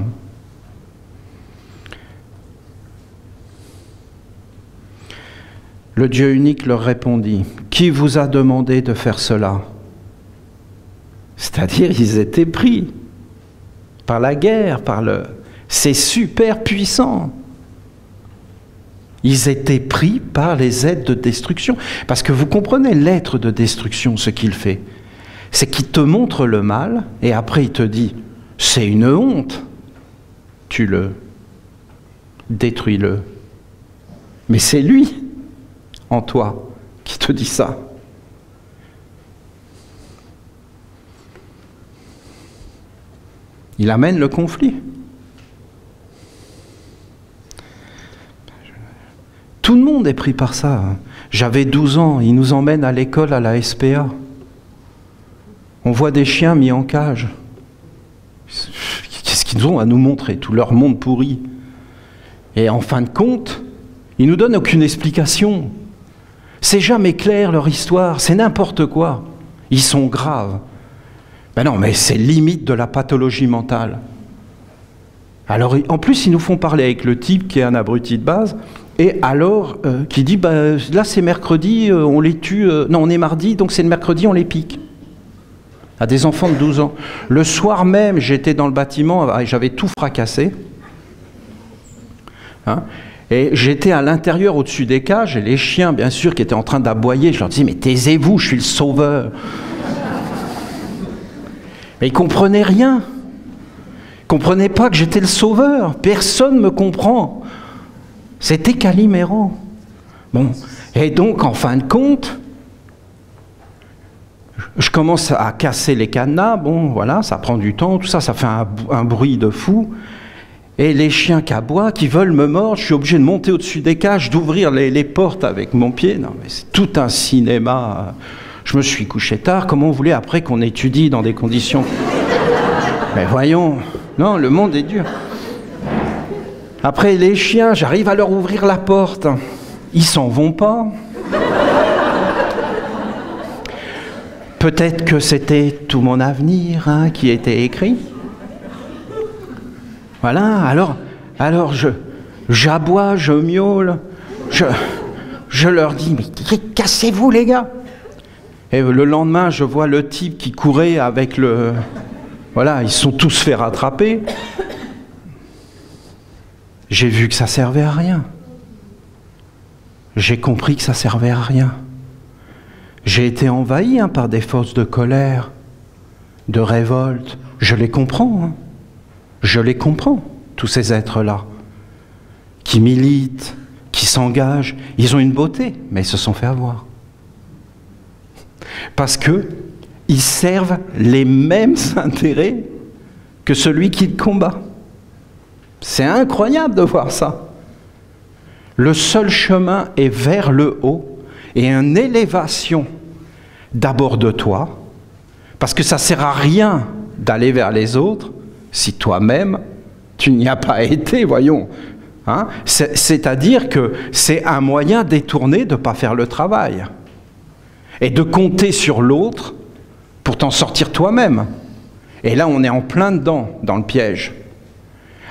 Le Dieu unique leur répondit, « Qui vous a demandé de faire cela ?» C'est-à-dire, ils étaient pris par la guerre, par le... C'est super puissant. Ils étaient pris par les êtres de destruction. Parce que vous comprenez, l'être de destruction, ce qu'il fait, c'est qu'il te montre le mal, et après il te dit, « C'est une honte. » Tue-le. Détruis-le. Mais c'est lui en toi qui te dit ça. Il amène le conflit. Tout le monde est pris par ça. J'avais 12 ans, il nous emmène à l'école à la SPA. On voit des chiens mis en cage. Qu'est-ce qu'ils ont à nous montrer? Tout leur monde pourri. Et en fin de compte, ils nous donnent aucune explication. C'est jamais clair leur histoire, c'est n'importe quoi. Ils sont graves. Ben non, mais c'est limite de la pathologie mentale. Alors, en plus, ils nous font parler avec le type qui est un abruti de base, et alors, qui dit, ben, là c'est mercredi, on les tue, non, on est mardi, donc c'est le mercredi, on les pique. À des enfants de 12 ans. Le soir même, j'étais dans le bâtiment, et j'avais tout fracassé. Hein? Et j'étais à l'intérieur, au-dessus des cages, et les chiens, bien sûr, qui étaient en train d'aboyer, je leur disais, mais taisez-vous, je suis le sauveur. Mais ils ne comprenaient rien. Ils ne comprenaient pas que j'étais le sauveur. Personne ne me comprend. C'était Calimero. Bon. Et donc, en fin de compte, je commence à casser les cadenas. Bon, voilà, ça prend du temps, tout ça, ça fait un bruit de fou. Et les chiens qui aboient, qui veulent me mordre, je suis obligé de monter au-dessus des cages, d'ouvrir les portes avec mon pied. Non, mais c'est tout un cinéma. Je me suis couché tard. Comment vous voulez après qu'on étudie dans des conditions... Mais voyons, non, le monde est dur. Après, les chiens, j'arrive à leur ouvrir la porte. Ils s'en vont pas. Peut-être que c'était tout mon avenir hein, qui était écrit. Voilà, alors j'aboie, je miaule, je leur dis, mais cassez-vous les gars. Et le lendemain, je vois le type qui courait avec le... Voilà, ils se sont tous fait rattraper. J'ai vu que ça servait à rien. J'ai compris que ça servait à rien. J'ai été envahi hein, par des forces de colère, de révolte. Je les comprends. Hein. Je les comprends, tous ces êtres-là, qui militent, qui s'engagent. Ils ont une beauté, mais ils se sont fait avoir. Parce qu'ils servent les mêmes intérêts que celui qui le combat. C'est incroyable de voir ça. Le seul chemin est vers le haut et une élévation d'abord de toi, parce que ça ne sert à rien d'aller vers les autres si toi-même, tu n'y as pas été, voyons. Hein? C'est-à-dire que c'est un moyen détourné de ne pas faire le travail et de compter sur l'autre pour t'en sortir toi-même. Et là, on est en plein dedans, dans le piège.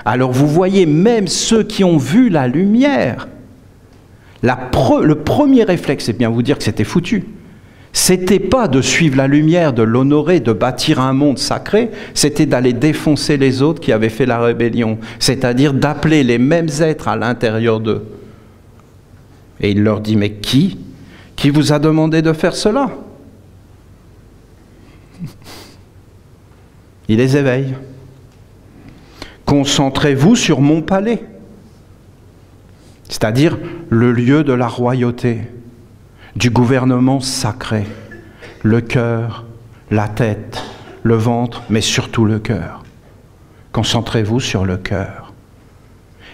Alors vous voyez, même ceux qui ont vu la lumière, le premier réflexe, c'est bien vous dire que c'était foutu. C'était pas de suivre la lumière, de l'honorer, de bâtir un monde sacré, c'était d'aller défoncer les autres qui avaient fait la rébellion, c'est-à-dire d'appeler les mêmes êtres à l'intérieur d'eux. Et il leur dit, mais qui vous a demandé de faire cela? Il les éveille. Concentrez-vous sur mon palais, c'est-à-dire le lieu de la royauté, du gouvernement sacré, le cœur, la tête, le ventre, mais surtout le cœur. Concentrez-vous sur le cœur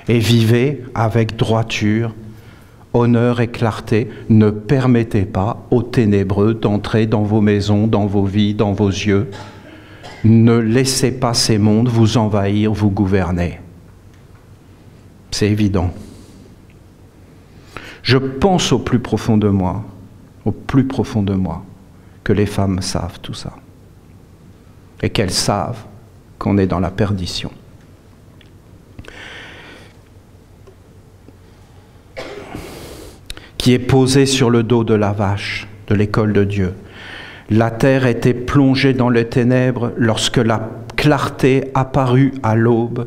et vivez avec droiture, honneur et clarté. Ne permettez pas aux ténébreux d'entrer dans vos maisons, dans vos vies, dans vos yeux. Ne laissez pas ces mondes vous envahir, vous gouverner. C'est évident. Je pense au plus profond de moi, que les femmes savent tout ça. Et qu'elles savent qu'on est dans la perdition. Qui est posé sur le dos de la vache de l'école de Dieu. La terre était plongée dans les ténèbres lorsque la clarté apparut à l'aube,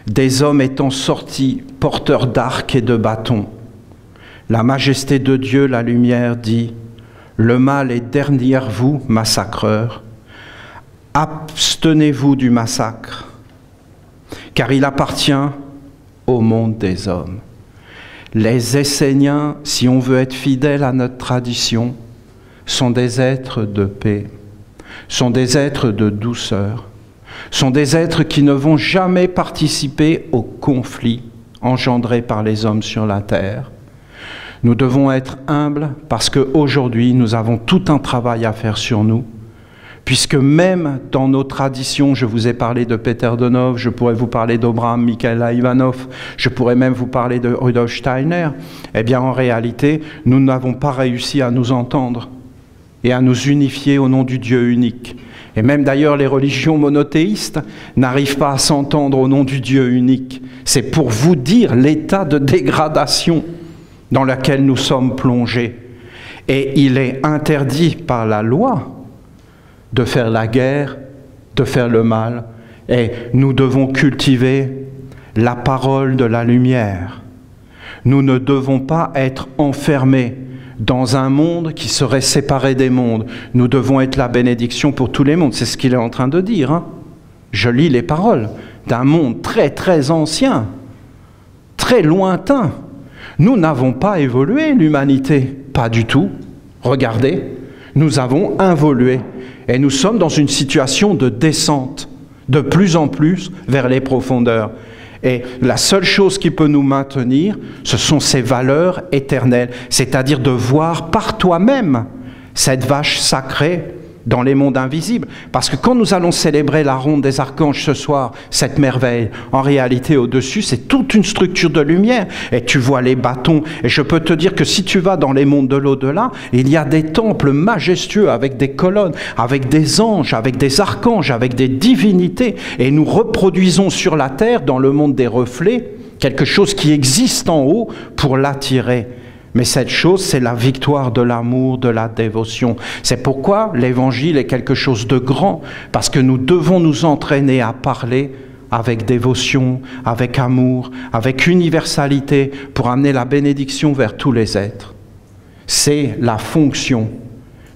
des hommes étant sortis porteurs d'arcs et de bâtons. La majesté de Dieu, la lumière, dit « Le mal est derrière vous, massacreurs. Abstenez-vous du massacre, car il appartient au monde des hommes. » Les Esséniens, si on veut être fidèle à notre tradition, sont des êtres de paix, sont des êtres de douceur, sont des êtres qui ne vont jamais participer au conflit engendré par les hommes sur la terre. Nous devons être humbles parce qu'aujourd'hui, nous avons tout un travail à faire sur nous, puisque même dans nos traditions, je vous ai parlé de Peter Donov, je pourrais vous parler d'Abraham Mikhaïla Ivanov, je pourrais même vous parler de Rudolf Steiner, eh bien en réalité, nous n'avons pas réussi à nous entendre et à nous unifier au nom du Dieu unique. Et même d'ailleurs, les religions monothéistes n'arrivent pas à s'entendre au nom du Dieu unique. C'est pour vous dire l'état de dégradation dans lequel nous sommes plongés. Et il est interdit par la loi de faire la guerre, de faire le mal. Et nous devons cultiver la parole de la lumière. Nous ne devons pas être enfermés dans un monde qui serait séparé des mondes. Nous devons être la bénédiction pour tous les mondes. C'est ce qu'il est en train de dire. Hein. Je lis les paroles d'un monde très très ancien, très lointain. Nous n'avons pas évolué, l'humanité. Pas du tout. Regardez, nous avons évolué. Et nous sommes dans une situation de descente, de plus en plus vers les profondeurs. Et la seule chose qui peut nous maintenir, ce sont ces valeurs éternelles, c'est-à-dire de voir par toi-même cette vache sacrée dans les mondes invisibles. Parce que quand nous allons célébrer la ronde des archanges ce soir, cette merveille, en réalité au-dessus, c'est toute une structure de lumière. Et tu vois les bâtons. Et je peux te dire que si tu vas dans les mondes de l'au-delà, il y a des temples majestueux avec des colonnes, avec des anges, avec des archanges, avec des divinités. Et nous reproduisons sur la terre, dans le monde des reflets, quelque chose qui existe en haut pour l'attirer. Mais cette chose, c'est la victoire de l'amour, de la dévotion. C'est pourquoi l'Évangile est quelque chose de grand, parce que nous devons nous entraîner à parler avec dévotion, avec amour, avec universalité, pour amener la bénédiction vers tous les êtres. C'est la fonction.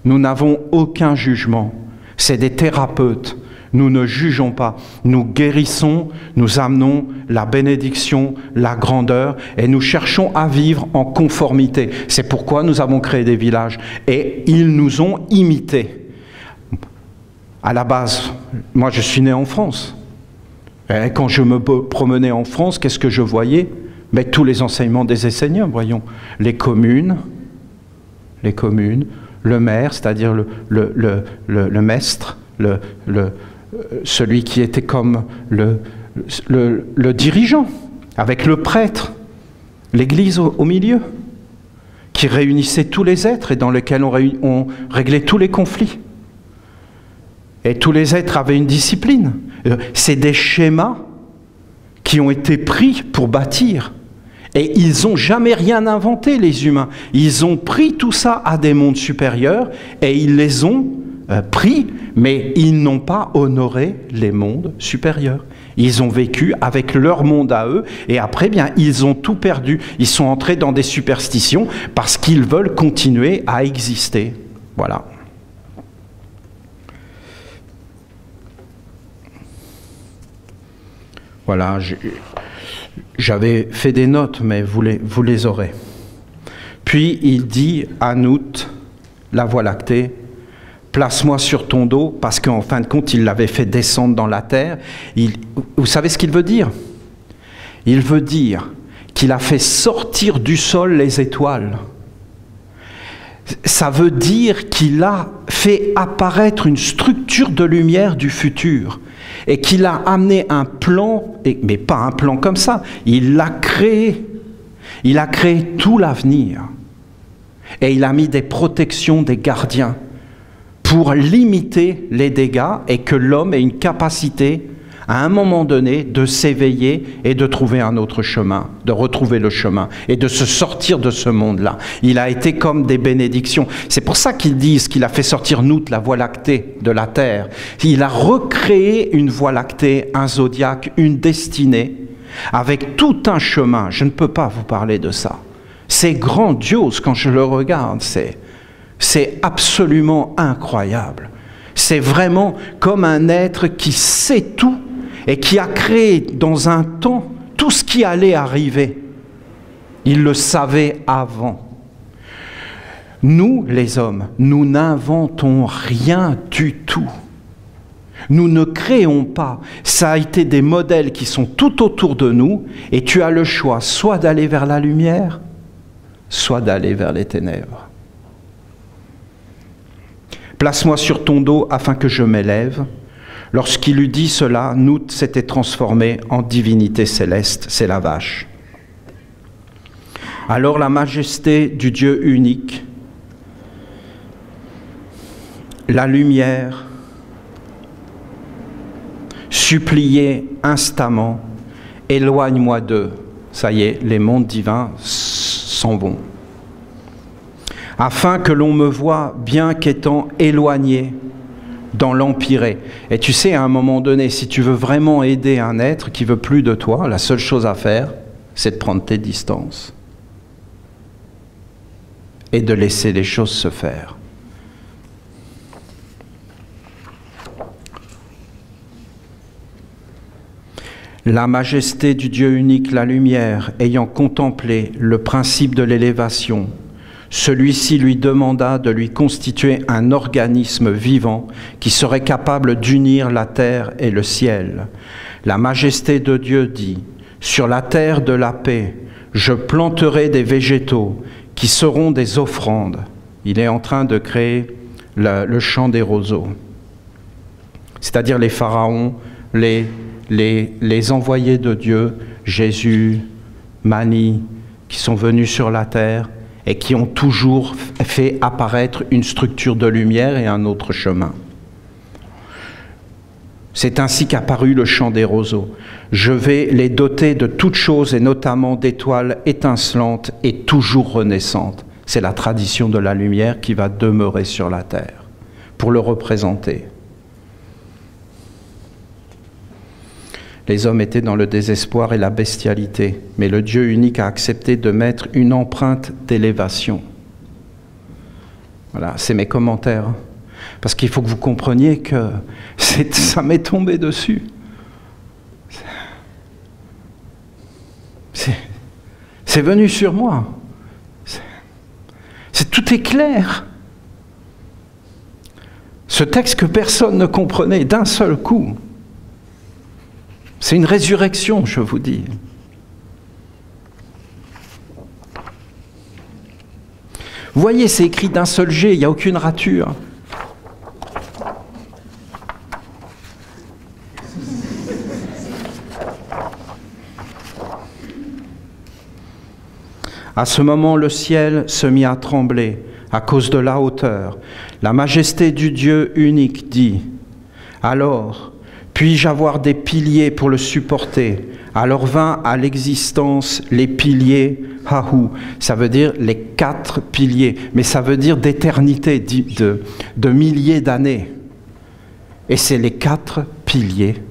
Nous n'avons aucun jugement. C'est des thérapeutes. Nous ne jugeons pas, nous guérissons, nous amenons la bénédiction, la grandeur, et nous cherchons à vivre en conformité. C'est pourquoi nous avons créé des villages, et ils nous ont imités. À la base, moi je suis né en France. Et quand je me promenais en France, qu'est-ce que je voyais? Mais tous les enseignements des Esséniens, voyons. Les communes, le maire, c'est-à-dire le maître, celui qui était comme le dirigeant, avec le prêtre, l'Église au milieu, qui réunissait tous les êtres et dans lequel on réglait tous les conflits. Et tous les êtres avaient une discipline. C'est des schémas qui ont été pris pour bâtir. Et ils n'ont jamais rien inventé, les humains. Ils ont pris tout ça à des mondes supérieurs et ils les ont pris, mais ils n'ont pas honoré les mondes supérieurs. Ils ont vécu avec leur monde à eux et après, bien, ils ont tout perdu. Ils sont entrés dans des superstitions parce qu'ils veulent continuer à exister. Voilà. Voilà, j'avais fait des notes, mais vous les aurez. Puis il dit à Nout, la Voie lactée, place-moi sur ton dos, parce qu'en fin de compte, il l'avait fait descendre dans la terre. Vous savez ce qu'il veut dire? Il veut dire qu'il a fait sortir du sol les étoiles. Ça veut dire qu'il a fait apparaître une structure de lumière du futur et qu'il a amené un plan, mais pas un plan comme ça, il l'a créé. Il a créé tout l'avenir et il a mis des protections, des gardiens pour limiter les dégâts et que l'homme ait une capacité à un moment donné de s'éveiller et de trouver un autre chemin, de retrouver le chemin et de se sortir de ce monde-là. Il a été comme des bénédictions. C'est pour ça qu'ils disent qu'il a fait sortir Nout, la Voie lactée, de la terre. Il a recréé une Voie lactée, un zodiaque, une destinée, avec tout un chemin. Je ne peux pas vous parler de ça. C'est grandiose quand je le regarde, c'est absolument incroyable. C'est vraiment comme un être qui sait tout et qui a créé dans un temps tout ce qui allait arriver. Il le savait avant. Nous, les hommes, nous n'inventons rien du tout. Nous ne créons pas. Ça a été des modèles qui sont tout autour de nous et tu as le choix soit d'aller vers la lumière, soit d'aller vers les ténèbres. Place-moi sur ton dos afin que je m'élève. Lorsqu'il eut dit cela, Nout s'était transformé en divinité céleste, c'est la vache. Alors la majesté du Dieu unique, la lumière, suppliait instamment, éloigne-moi d'eux. Ça y est, les mondes divins s'en vont. Afin que l'on me voie bien qu'étant éloigné dans l'empyrée. Et tu sais, à un moment donné, si tu veux vraiment aider un être qui veut plus de toi, la seule chose à faire, c'est de prendre tes distances et de laisser les choses se faire. La majesté du Dieu unique, la lumière, ayant contemplé le principe de l'élévation, celui-ci lui demanda de lui constituer un organisme vivant qui serait capable d'unir la terre et le ciel. La majesté de Dieu dit, « Sur la terre de la paix, je planterai des végétaux qui seront des offrandes. » Il est en train de créer le champ des roseaux, c'est-à-dire les pharaons, les envoyés de Dieu, Jésus, Mani, qui sont venus sur la terre, et qui ont toujours fait apparaître une structure de lumière et un autre chemin. C'est ainsi qu'apparut le champ des roseaux. Je vais les doter de toutes choses, et notamment d'étoiles étincelantes et toujours renaissantes. C'est la tradition de la lumière qui va demeurer sur la terre, pour le représenter. Les hommes étaient dans le désespoir et la bestialité, mais le Dieu unique a accepté de mettre une empreinte d'élévation. Voilà, c'est mes commentaires. Parce qu'il faut que vous compreniez que ça m'est tombé dessus. C'est venu sur moi. Tout est clair. Ce texte que personne ne comprenait d'un seul coup. C'est une résurrection, je vous dis. Vous voyez, c'est écrit d'un seul jet, il n'y a aucune rature. À ce moment, le ciel se mit à trembler à cause de la hauteur. La majesté du Dieu unique dit, « Alors, puis-je avoir des piliers pour le supporter ?» Alors vint à l'existence les piliers Hahu. Ça veut dire les 4 piliers, mais ça veut dire d'éternité, de milliers d'années. Et c'est les 4 piliers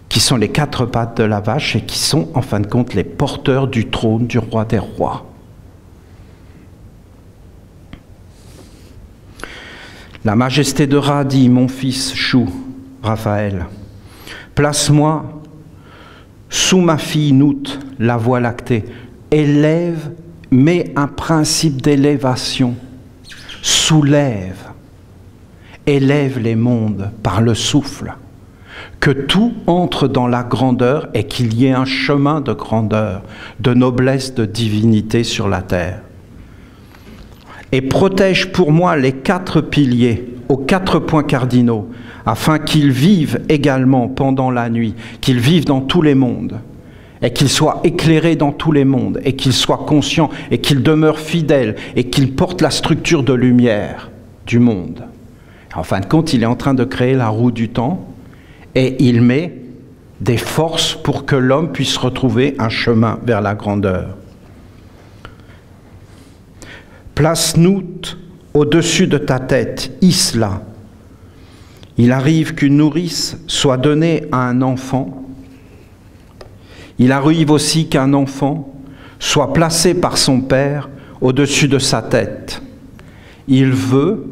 qui sont les 4 pattes de la vache et qui sont en fin de compte les porteurs du trône du roi des rois. La majesté de Ra dit, mon fils Chou, Raphaël, place-moi sous ma fille Nout, la voie lactée, élève, mets un principe d'élévation, soulève, élève les mondes par le souffle, que tout entre dans la grandeur et qu'il y ait un chemin de grandeur, de noblesse, de divinité sur la terre. Et protège pour moi les 4 piliers, aux 4 points cardinaux, afin qu'ils vivent également pendant la nuit, qu'ils vivent dans tous les mondes, et qu'ils soient éclairés dans tous les mondes, et qu'ils soient conscients, et qu'ils demeurent fidèles, et qu'ils portent la structure de lumière du monde. En fin de compte, il est en train de créer la roue du temps, et il met des forces pour que l'homme puisse retrouver un chemin vers la grandeur. Place-nous au-dessus de ta tête, hisse-la. Il arrive qu'une nourrice soit donnée à un enfant. Il arrive aussi qu'un enfant soit placé par son père au-dessus de sa tête. Il veut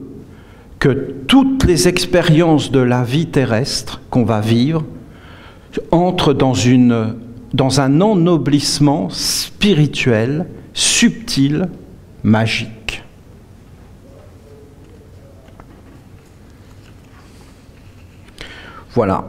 que toutes les expériences de la vie terrestre qu'on va vivre entrent dans un ennoblissement spirituel, subtil, magique. Voilà.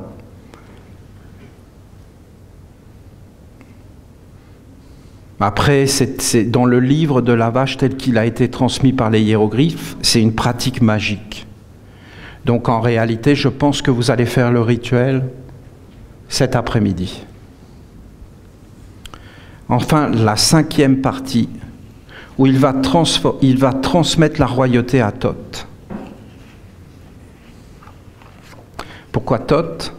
Après, c'est dans le livre de la vache tel qu'il a été transmis par les hiéroglyphes, c'est une pratique magique. Donc en réalité, je pense que vous allez faire le rituel cet après-midi. Enfin, la 5e partie, où il va transmettre la royauté à Thoth. Pourquoi Thoth?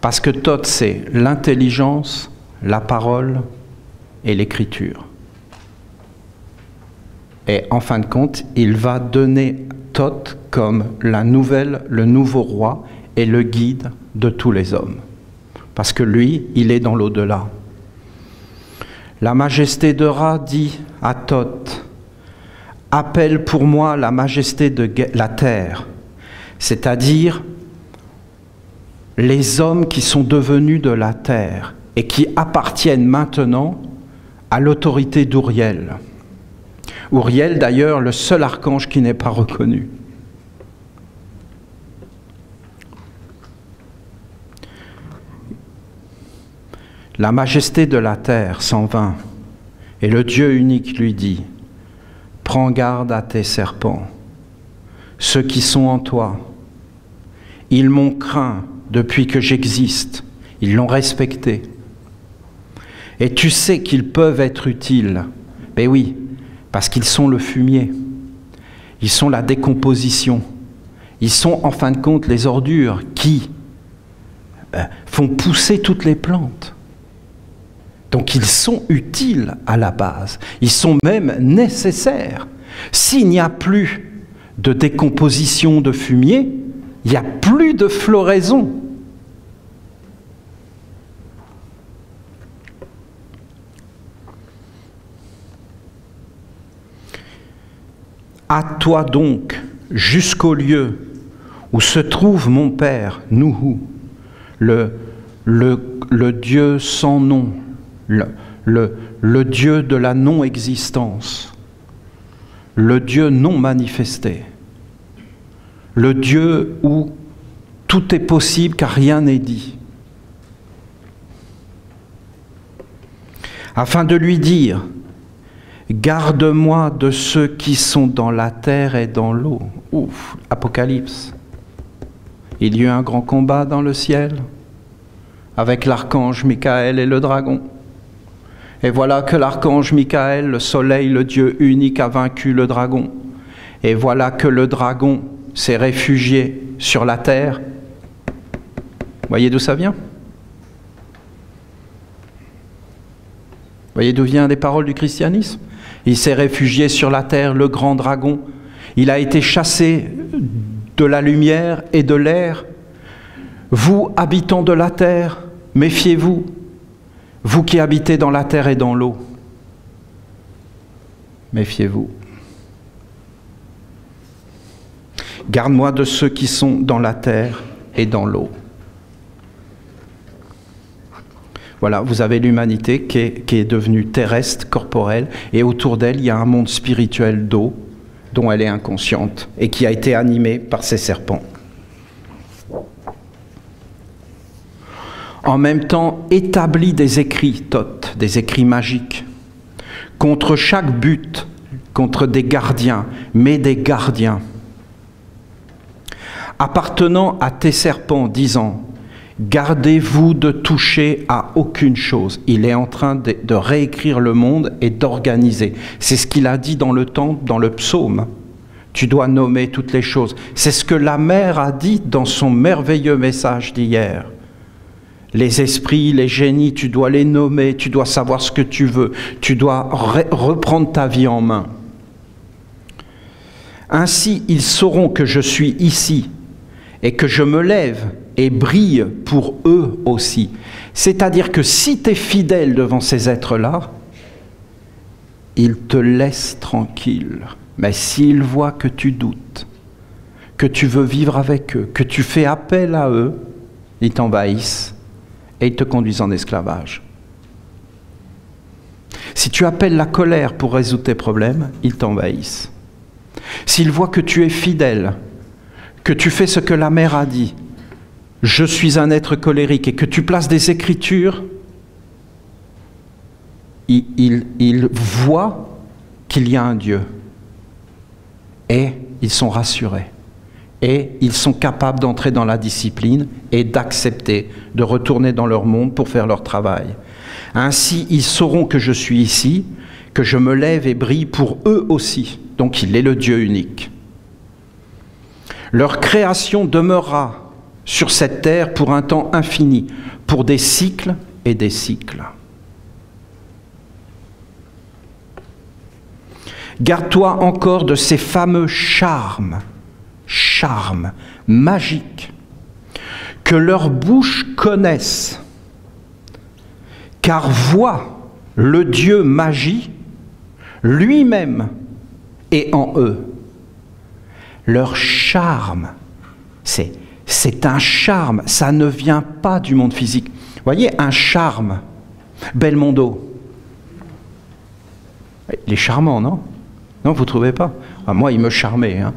Parce que Thoth, c'est l'intelligence, la parole et l'écriture. Et en fin de compte, il va donner Thoth comme le nouveau roi et le guide de tous les hommes. Parce que lui, il est dans l'au-delà. La majesté de Ra dit à Thoth, « Appelle pour moi la majesté de la terre, c'est-à-dire les hommes qui sont devenus de la terre et qui appartiennent maintenant à l'autorité d'Uriel. » Uriel, d'ailleurs, le seul archange qui n'est pas reconnu. La majesté de la terre s'en vint, et le Dieu unique lui dit, « Prends garde à tes serpents, ceux qui sont en toi. Ils m'ont craint depuis que j'existe, ils l'ont respecté. Et tu sais qu'ils peuvent être utiles. Ben oui, parce qu'ils sont le fumier, ils sont la décomposition, ils sont en fin de compte les ordures qui font pousser toutes les plantes. Donc ils sont utiles à la base, ils sont même nécessaires. S'il n'y a plus de décomposition de fumier, il n'y a plus de floraison. À toi donc, jusqu'au lieu où se trouve mon Père, Nuhu, le Dieu sans nom, le Dieu de la non-existence, le Dieu non manifesté, le Dieu où tout est possible car rien n'est dit, afin de lui dire, garde-moi de ceux qui sont dans la terre et dans l'eau. Ouf, Apocalypse. Il y eut un grand combat dans le ciel avec l'archange Michael et le dragon. Et voilà que l'archange Michael, le soleil, le Dieu unique, a vaincu le dragon. Et voilà que le dragon s'est réfugié sur la terre. Voyez d'où ça vient? Voyez d'où viennent les paroles du christianisme? Il s'est réfugié sur la terre, le grand dragon. Il a été chassé de la lumière et de l'air. Vous, habitants de la terre, méfiez-vous. Vous qui habitez dans la terre et dans l'eau, méfiez-vous. Garde-moi de ceux qui sont dans la terre et dans l'eau. Voilà, vous avez l'humanité qui est devenue terrestre, corporelle, et autour d'elle, il y a un monde spirituel d'eau dont elle est inconsciente et qui a été animé par ces serpents. En même temps, établit des écrits, des écrits magiques, contre chaque but, contre des gardiens, mais des gardiens, appartenant à tes serpents, disant, gardez-vous de toucher à aucune chose. Il est en train de réécrire le monde et d'organiser. C'est ce qu'il a dit dans le temple, dans le psaume. Tu dois nommer toutes les choses. C'est ce que la mère a dit dans son merveilleux message d'hier. Les esprits, les génies, tu dois les nommer, tu dois savoir ce que tu veux, tu dois reprendre ta vie en main. Ainsi, ils sauront que je suis ici et que je me lève et brille pour eux aussi. C'est-à-dire que si tu es fidèle devant ces êtres-là, ils te laissent tranquille. Mais s'ils voient que tu doutes, que tu veux vivre avec eux, que tu fais appel à eux, ils t'envahissent et ils te conduisent en esclavage. Si tu appelles la colère pour résoudre tes problèmes, ils t'envahissent. S'ils voient que tu es fidèle, que tu fais ce que la mère a dit, je suis un être colérique, et que tu places des écritures, ils voient qu'il y a un Dieu. Et ils sont rassurés. Et ils sont capables d'entrer dans la discipline et d'accepter de retourner dans leur monde pour faire leur travail. Ainsi, ils sauront que je suis ici, que je me lève et brille pour eux aussi. Donc il est le Dieu unique. Leur création demeurera sur cette terre pour un temps infini, pour des cycles et des cycles. Garde-toi encore de ces fameux charmes magiques que leurs bouches connaissent, car voit le Dieu magie lui-même est en eux. Leur charme, c'est un charme, ça ne vient pas du monde physique. Vous voyez, un charme, Belmondo, il est charmant, non? Non, vous ne trouvez pas? Ah, moi, il me charmait. Hein.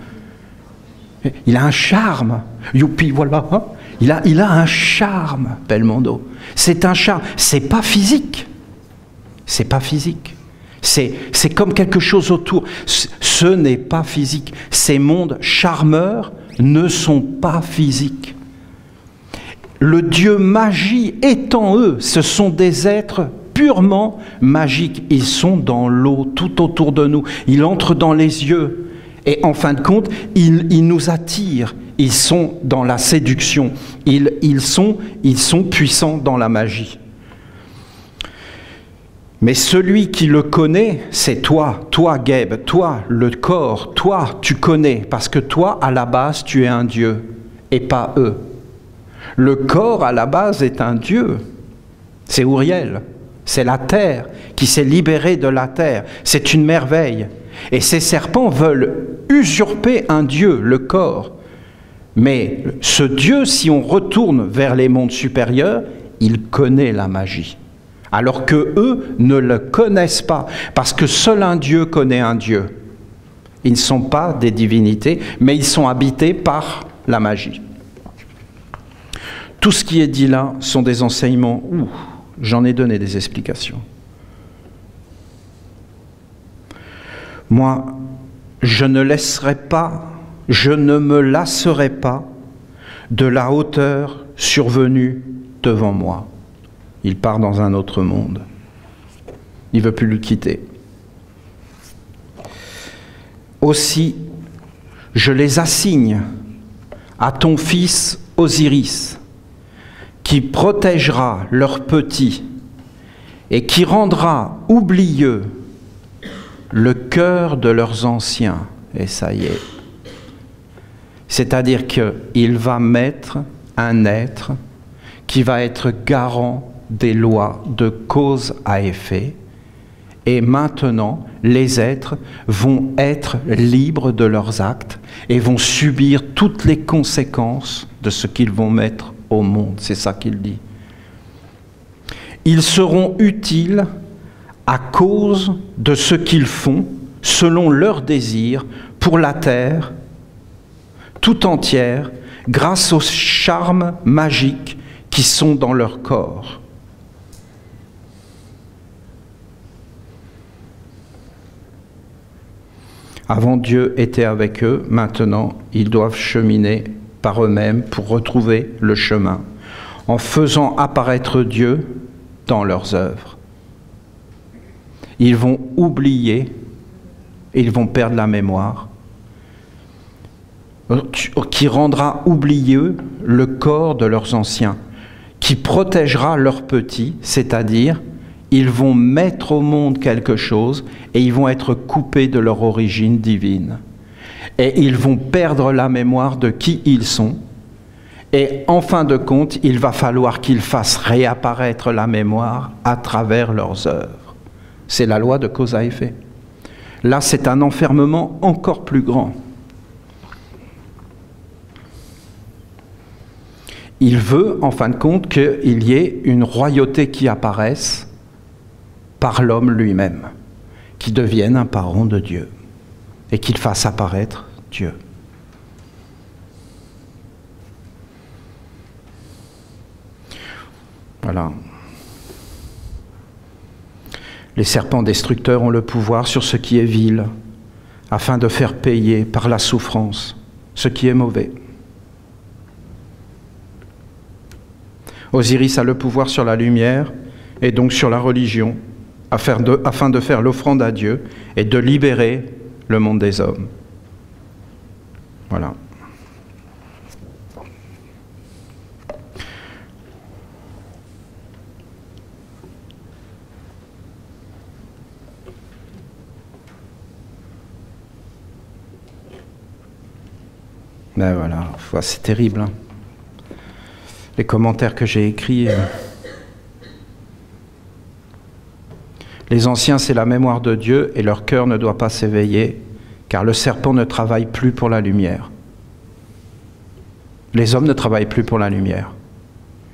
Il a un charme. Youpi, voilà. Hein. Il a un charme, Belmondo. C'est un charme. C'est pas physique. C'est pas physique. C'est comme quelque chose autour. Ce n'est pas physique. Ces mondes charmeurs ne sont pas physiques. Le Dieu magie est en eux. Ce sont des êtres purement magiques. Ils sont dans l'eau, tout autour de nous. Ils entrent dans les yeux. Et en fin de compte, ils nous attirent. Ils sont dans la séduction. Ils sont puissants dans la magie. Mais celui qui le connaît, c'est toi, Geb, toi, le corps, toi, tu connais, parce que toi, à la base, tu es un Dieu, et pas eux. Le corps, à la base, est un Dieu. C'est Uriel, c'est la terre qui s'est libérée de la terre. C'est une merveille. Et ces serpents veulent usurper un Dieu, le corps. Mais ce Dieu, si on retourne vers les mondes supérieurs, il connaît la magie. Alors que eux ne le connaissent pas, parce que seul un Dieu connaît un Dieu. Ils ne sont pas des divinités, mais ils sont habités par la magie. Tout ce qui est dit là sont des enseignements. J'en ai donné des explications. Moi, je ne me lasserai pas de la hauteur survenue devant moi. Il part dans un autre monde. Il ne veut plus le quitter. Aussi, je les assigne à ton fils Osiris, qui protégera leurs petits et qui rendra oublieux le cœur de leurs anciens. Et ça y est. C'est-à-dire qu'il va mettre un être qui va être garant des lois de cause à effet. Et maintenant, les êtres vont être libres de leurs actes et vont subir toutes les conséquences de ce qu'ils vont mettre au monde. C'est ça qu'il dit. Ils seront utiles à cause de ce qu'ils font, selon leurs désirs, pour la terre tout entière, grâce aux charmes magiques qui sont dans leur corps. Avant, Dieu était avec eux, maintenant, ils doivent cheminer par eux-mêmes pour retrouver le chemin, en faisant apparaître Dieu dans leurs œuvres. Ils vont oublier, ils vont perdre la mémoire, qui rendra oublieux le corps de leurs anciens, qui protégera leurs petits, c'est-à-dire ils vont mettre au monde quelque chose et ils vont être coupés de leur origine divine. Et ils vont perdre la mémoire de qui ils sont. Et en fin de compte, il va falloir qu'ils fassent réapparaître la mémoire à travers leurs œuvres. C'est la loi de cause à effet. Là, c'est un enfermement encore plus grand. Il veut, en fin de compte, qu'il y ait une royauté qui apparaisse par l'homme lui-même, qui devienne un parent de Dieu et qu'il fasse apparaître Dieu. Voilà. Les serpents destructeurs ont le pouvoir sur ce qui est vil, afin de faire payer par la souffrance ce qui est mauvais. Osiris a le pouvoir sur la lumière et donc sur la religion, afin de faire l'offrande à Dieu et de libérer le monde des hommes. Voilà. Ben voilà, c'est terrible. Hein. Les commentaires que j'ai écrits... Les anciens, c'est la mémoire de Dieu et leur cœur ne doit pas s'éveiller, car le serpent ne travaille plus pour la lumière. Les hommes ne travaillent plus pour la lumière.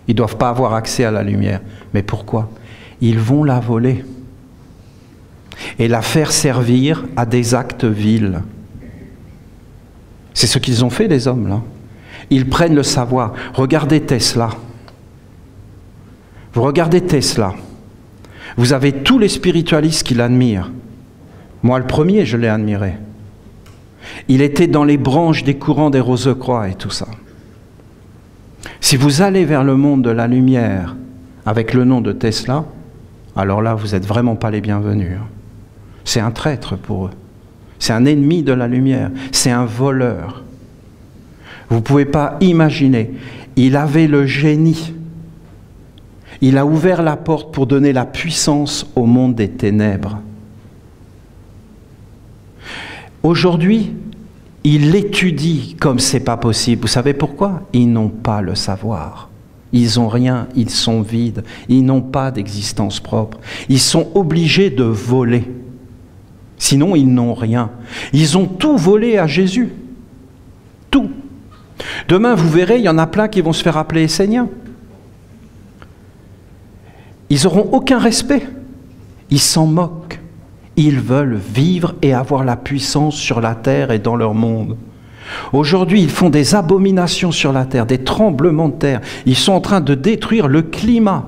Ils ne doivent pas avoir accès à la lumière. Mais pourquoi? Ils vont la voler et la faire servir à des actes vils. C'est ce qu'ils ont fait, les hommes, là. Ils prennent le savoir. Regardez Tesla. Vous regardez Tesla. Vous avez tous les spiritualistes qui l'admirent. Moi, le premier, je l'ai admiré. Il était dans les branches des courants des Rose-Croix et tout ça. Si vous allez vers le monde de la lumière avec le nom de Tesla, alors là, vous n'êtes vraiment pas les bienvenus. C'est un traître pour eux. C'est un ennemi de la lumière. C'est un voleur. Vous ne pouvez pas imaginer. Il avait le génie. Il a ouvert la porte pour donner la puissance au monde des ténèbres. Aujourd'hui, il l'étudie comme c'est pas possible. Vous savez pourquoi? Ils n'ont pas le savoir. Ils n'ont rien, ils sont vides. Ils n'ont pas d'existence propre. Ils sont obligés de voler. Sinon, ils n'ont rien. Ils ont tout volé à Jésus. Tout. Demain, vous verrez, il y en a plein qui vont se faire appeler Esséniens. Ils n'auront aucun respect. Ils s'en moquent. Ils veulent vivre et avoir la puissance sur la terre et dans leur monde. Aujourd'hui, ils font des abominations sur la terre, des tremblements de terre. Ils sont en train de détruire le climat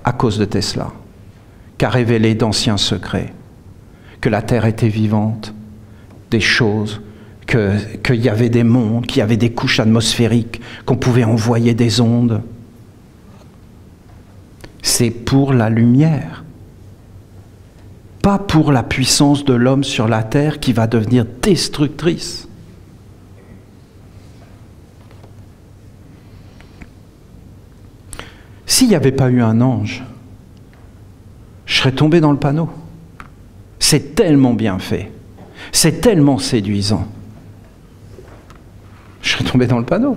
à cause de Tesla, qui a révélé d'anciens secrets, que la terre était vivante, des choses, qu'il y avait des mondes, qu'il y avait des couches atmosphériques, qu'on pouvait envoyer des ondes. C'est pour la lumière. Pas pour la puissance de l'homme sur la terre qui va devenir destructrice. S'il n'y avait pas eu un ange, je serais tombé dans le panneau. C'est tellement bien fait. C'est tellement séduisant. Je serais tombé dans le panneau.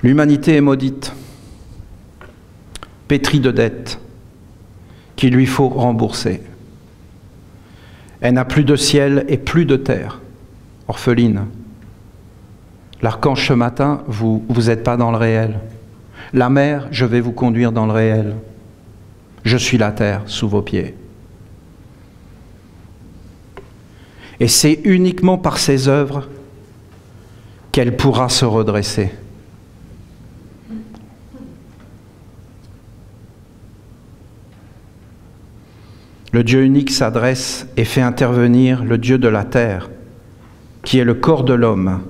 L'humanité est maudite, pétrie de dettes qu'il lui faut rembourser. Elle n'a plus de ciel et plus de terre, orpheline. L'archange ce matin, vous n'êtes pas dans le réel. La mer, je vais vous conduire dans le réel. Je suis la terre sous vos pieds. Et c'est uniquement par ses œuvres qu'elle pourra se redresser. Le Dieu unique s'adresse et fait intervenir le Dieu de la terre, qui est le corps de l'homme,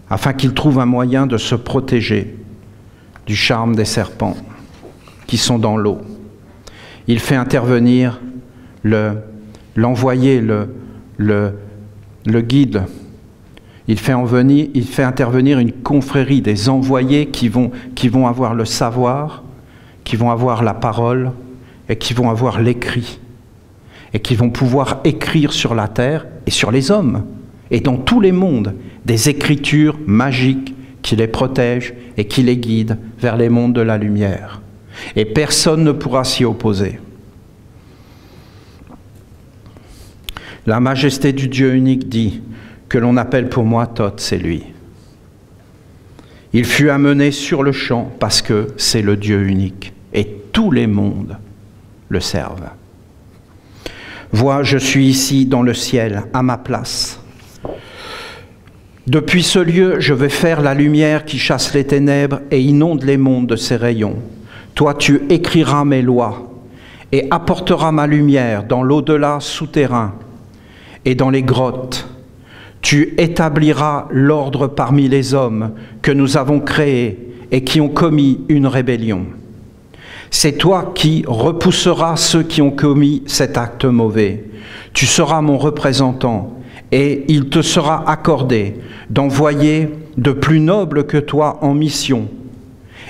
afin qu'il trouve un moyen de se protéger du charme des serpents qui sont dans l'eau. Il fait intervenir l'envoyé, le guide. Il fait intervenir une confrérie, des envoyés qui vont avoir le savoir, qui vont avoir la parole et qui vont avoir l'écrit. Et qui vont pouvoir écrire sur la terre et sur les hommes, et dans tous les mondes, des écritures magiques qui les protègent et qui les guident vers les mondes de la lumière. Et personne ne pourra s'y opposer. La majesté du Dieu unique dit que l'on appelle pour moi Thoth, c'est lui. Il fut amené sur le champ parce que c'est le Dieu unique, et tous les mondes le servent. Vois, je suis ici dans le ciel, à ma place. Depuis ce lieu, je vais faire la lumière qui chasse les ténèbres et inonde les mondes de ses rayons. Toi, tu écriras mes lois et apporteras ma lumière dans l'au-delà souterrain et dans les grottes. Tu établiras l'ordre parmi les hommes que nous avons créés et qui ont commis une rébellion. C'est toi qui repousseras ceux qui ont commis cet acte mauvais. Tu seras mon représentant et il te sera accordé d'envoyer de plus nobles que toi en mission.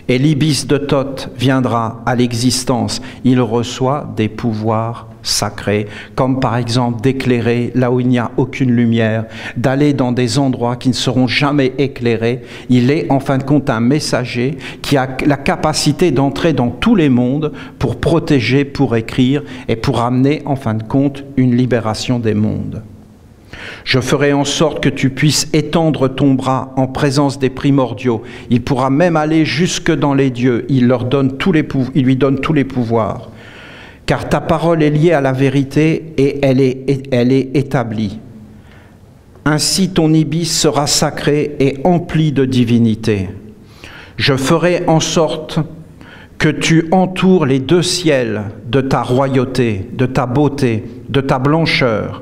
Et l'ibis de Thoth viendra à l'existence. Il reçoit des pouvoirs sacrés, comme par exemple d'éclairer là où il n'y a aucune lumière, d'aller dans des endroits qui ne seront jamais éclairés. Il est en fin de compte un messager qui a la capacité d'entrer dans tous les mondes pour protéger, pour écrire et pour amener en fin de compte une libération des mondes. Je ferai en sorte que tu puisses étendre ton bras en présence des primordiaux. Il pourra même aller jusque dans les dieux. Il lui donne tous les pouvoirs. Car ta parole est liée à la vérité et elle est établie. Ainsi ton ibis sera sacré et empli de divinité. Je ferai en sorte que tu entoures les deux ciels de ta royauté, de ta beauté, de ta blancheur.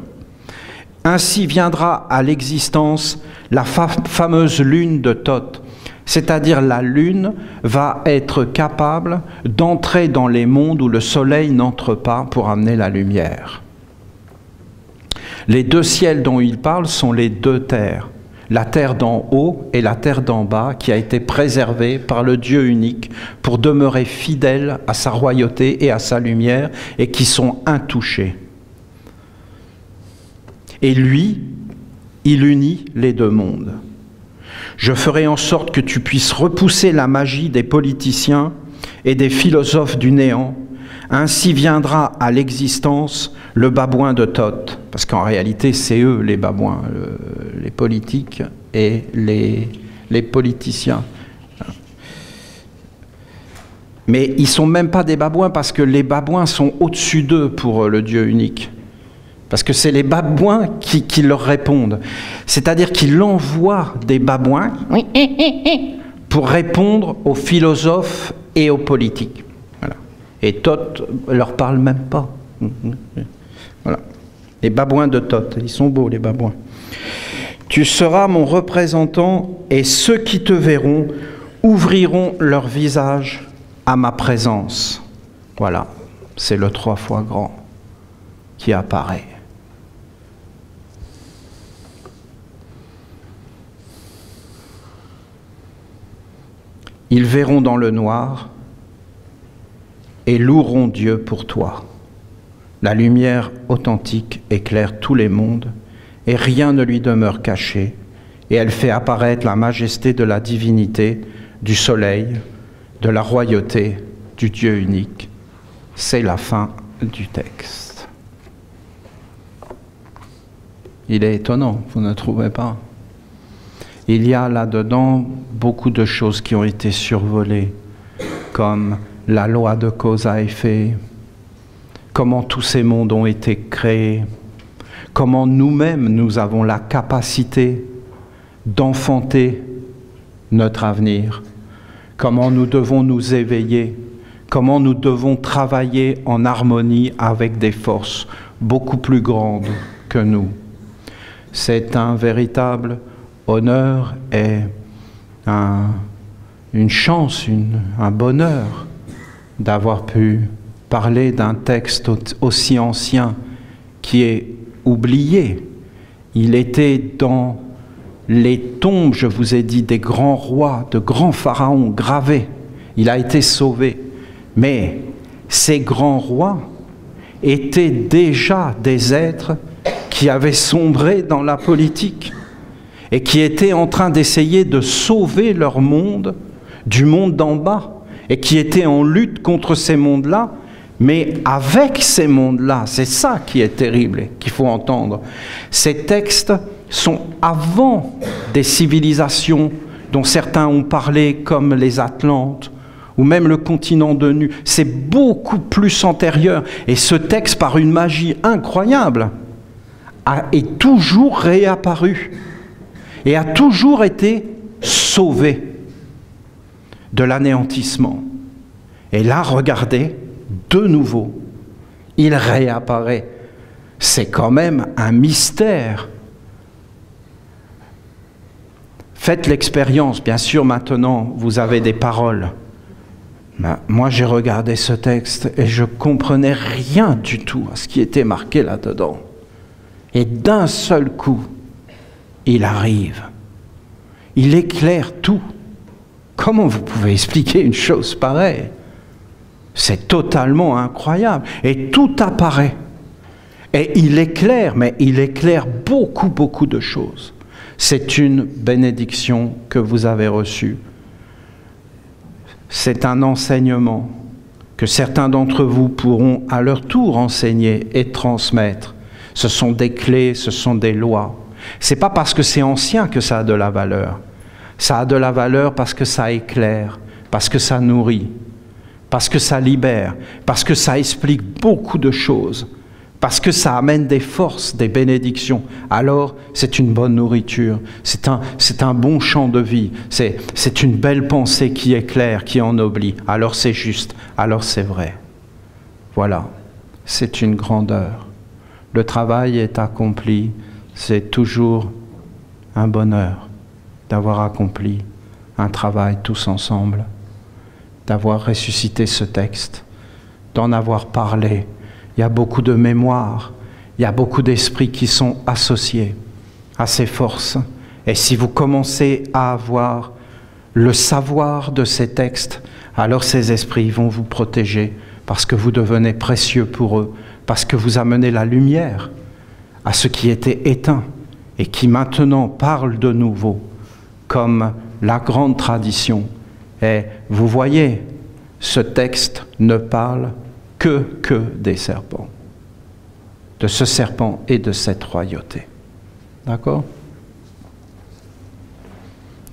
Ainsi viendra à l'existence la fameuse lune de Thoth, c'est-à-dire la lune va être capable d'entrer dans les mondes où le soleil n'entre pas pour amener la lumière. Les deux ciels dont il parle sont les deux terres, la terre d'en haut et la terre d'en bas qui a été préservée par le Dieu unique pour demeurer fidèle à sa royauté et à sa lumière et qui sont intouchés. Et lui, il unit les deux mondes. Je ferai en sorte que tu puisses repousser la magie des politiciens et des philosophes du néant. Ainsi viendra à l'existence le babouin de Thoth. Parce qu'en réalité, c'est eux les babouins, les politiques et les politiciens. Mais ils ne sont même pas des babouins parce que les babouins sont au-dessus d'eux pour le Dieu unique. Parce que c'est les babouins qui leur répondent. C'est-à-dire qu'il envoie des babouins pour répondre aux philosophes et aux politiques. Voilà. Et Thoth ne leur parle même pas. Voilà. Les babouins de Thoth, ils sont beaux les babouins. Tu seras mon représentant et ceux qui te verront ouvriront leur visage à ma présence. Voilà, c'est le 3 fois grand qui apparaît. Ils verront dans le noir et loueront Dieu pour toi. La lumière authentique éclaire tous les mondes et rien ne lui demeure caché, et elle fait apparaître la majesté de la divinité, du soleil, de la royauté du Dieu unique. C'est la fin du texte. Il est étonnant, vous ne trouvez pas? Il y a là-dedans beaucoup de choses qui ont été survolées, comme la loi de cause à effet, comment tous ces mondes ont été créés, comment nous-mêmes nous avons la capacité d'enfanter notre avenir, comment nous devons nous éveiller, comment nous devons travailler en harmonie avec des forces beaucoup plus grandes que nous. C'est un véritable honneur et une chance, un bonheur d'avoir pu parler d'un texte aussi ancien qui est oublié. Il était dans les tombes, je vous ai dit, des grands rois, de grands pharaons gravés. Il a été sauvé. Mais ces grands rois étaient déjà des êtres qui avaient sombré dans la politique et qui étaient en train d'essayer de sauver leur monde du monde d'en bas et qui étaient en lutte contre ces mondes-là, mais avec ces mondes-là. C'est ça qui est terrible et qu'il faut entendre. Ces textes sont avant des civilisations dont certains ont parlé, comme les Atlantes, ou même le continent de Nu. C'est beaucoup plus antérieur. Et ce texte, par une magie incroyable, est toujours réapparu et a toujours été sauvé de l'anéantissement. Et là, regardez, de nouveau, il réapparaît. C'est quand même un mystère. Faites l'expérience, bien sûr, maintenant, vous avez des paroles. Ben, moi, j'ai regardé ce texte et je ne comprenais rien du tout à ce qui était marqué là-dedans. Et d'un seul coup, il arrive. Il éclaire tout. Comment vous pouvez expliquer une chose pareille? C'est totalement incroyable. Et tout apparaît. Et il éclaire, mais il éclaire beaucoup, beaucoup de choses. C'est une bénédiction que vous avez reçue. C'est un enseignement que certains d'entre vous pourront à leur tour enseigner et transmettre. Ce sont des clés, ce sont des lois. Ce n'est pas parce que c'est ancien que ça a de la valeur. Ça a de la valeur parce que ça éclaire, parce que ça nourrit, parce que ça libère, parce que ça explique beaucoup de choses, parce que ça amène des forces, des bénédictions. Alors, c'est une bonne nourriture, c'est un bon champ de vie, c'est une belle pensée qui éclaire, qui ennoblit. Alors c'est juste, alors c'est vrai. Voilà, c'est une grandeur. Le travail est accompli, c'est toujours un bonheur d'avoir accompli un travail tous ensemble, d'avoir ressuscité ce texte, d'en avoir parlé. Il y a beaucoup de mémoire, il y a beaucoup d'esprits qui sont associés à ces forces. Et si vous commencez à avoir le savoir de ces textes, alors ces esprits vont vous protéger parce que vous devenez précieux pour eux, parce que vous amenez la lumière à ce qui était éteint et qui maintenant parle de nouveau, comme la grande tradition. Et vous voyez, ce texte ne parle que des serpents, de ce serpent et de cette royauté. D'accord?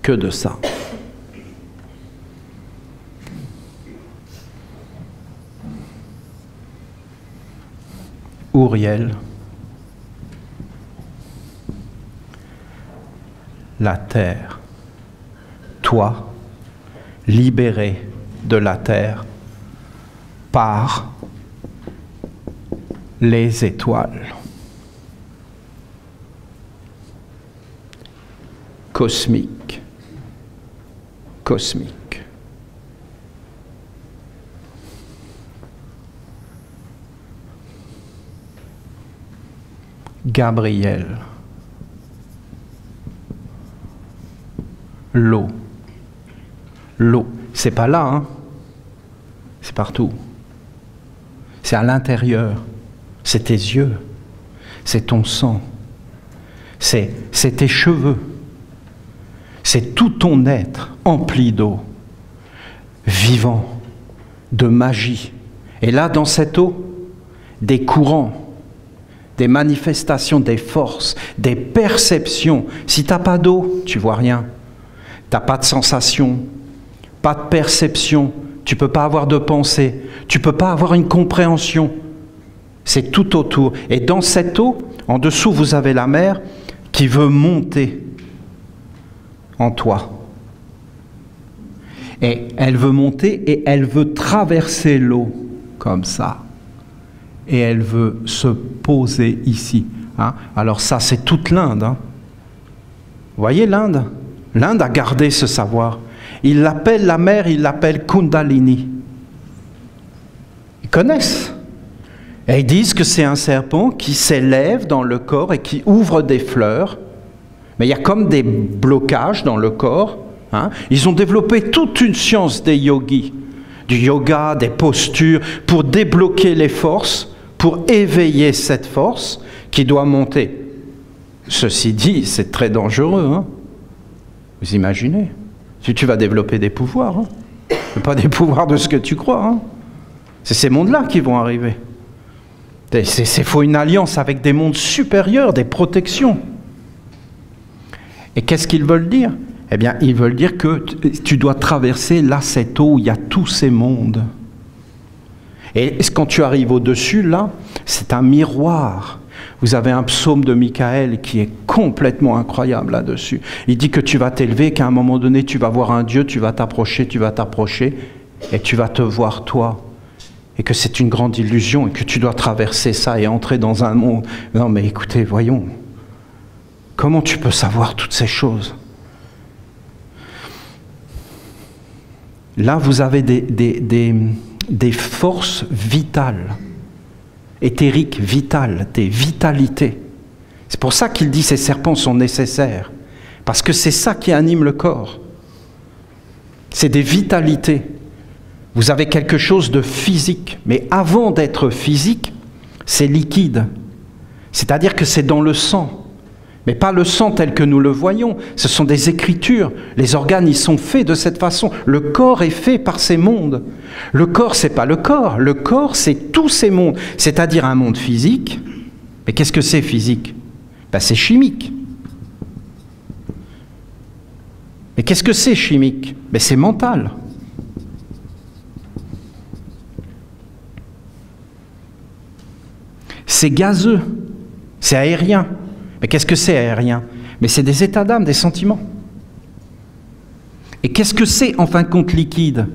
Que de ça. Uriel, la terre, toi, libéré de la terre par les étoiles. cosmique. Cosmique. Gabriel. L'eau. L'eau. C'est pas là, hein. C'est partout. C'est à l'intérieur. C'est tes yeux. C'est ton sang. C'est tes cheveux. C'est tout ton être empli d'eau, vivant, de magie. Et là, dans cette eau, des courants, des manifestations, des forces, des perceptions. Si tu n'as pas d'eau, tu ne vois rien. Tu n'as pas de sensation, pas de perception. Tu ne peux pas avoir de pensée. Tu ne peux pas avoir une compréhension. C'est tout autour. Et dans cette eau, en dessous, vous avez la mer qui veut monter en toi. Et elle veut monter et elle veut traverser l'eau comme ça. Et elle veut se poser ici. Hein? Alors ça, c'est toute l'Inde. Hein? Vous voyez l'Inde? L'Inde a gardé ce savoir. Ils l'appellent la mer, ils l'appellent Kundalini. Ils connaissent. Et ils disent que c'est un serpent qui s'élève dans le corps et qui ouvre des fleurs. Mais il y a comme des blocages dans le corps. Hein? Ils ont développé toute une science des yogis, du yoga, des postures, pour débloquer les forces, pour éveiller cette force qui doit monter. Ceci dit, c'est très dangereux. Hein? Vous imaginez? Si tu vas développer des pouvoirs, hein? Pas des pouvoirs de ce que tu crois. Hein? C'est ces mondes-là qui vont arriver. Il faut une alliance avec des mondes supérieurs, des protections. Et qu'est-ce qu'ils veulent dire? Eh bien, ils veulent dire que tu dois traverser là cette eau où il y a tous ces mondes. Et quand tu arrives au-dessus, là, c'est un miroir. Vous avez un psaume de Michaël qui est complètement incroyable là-dessus. Il dit que tu vas t'élever, qu'à un moment donné, tu vas voir un Dieu, tu vas t'approcher, et tu vas te voir toi. Et que c'est une grande illusion, et que tu dois traverser ça et entrer dans un monde. Non, mais écoutez, voyons. Comment tu peux savoir toutes ces choses? Là, vous avez des forces vitales, éthériques, vitales, des vitalités. C'est pour ça qu'il dit que ces serpents sont nécessaires. Parce que c'est ça qui anime le corps. C'est des vitalités. Vous avez quelque chose de physique. Mais avant d'être physique, c'est liquide. C'est-à-dire que c'est dans le sang. Mais pas le sang tel que nous le voyons. Ce sont des écritures. Les organes, ils sont faits de cette façon. Le corps est fait par ces mondes. Le corps, c'est pas le corps. Le corps, c'est tous ces mondes. C'est-à-dire un monde physique. Mais qu'est-ce que c'est physique? Ben, c'est chimique. Mais qu'est-ce que c'est chimique? Ben, c'est mental. C'est gazeux. C'est aérien. Mais qu'est-ce que c'est aérien? Mais c'est des états d'âme, des sentiments. Et qu'est-ce que c'est en fin de compte liquide?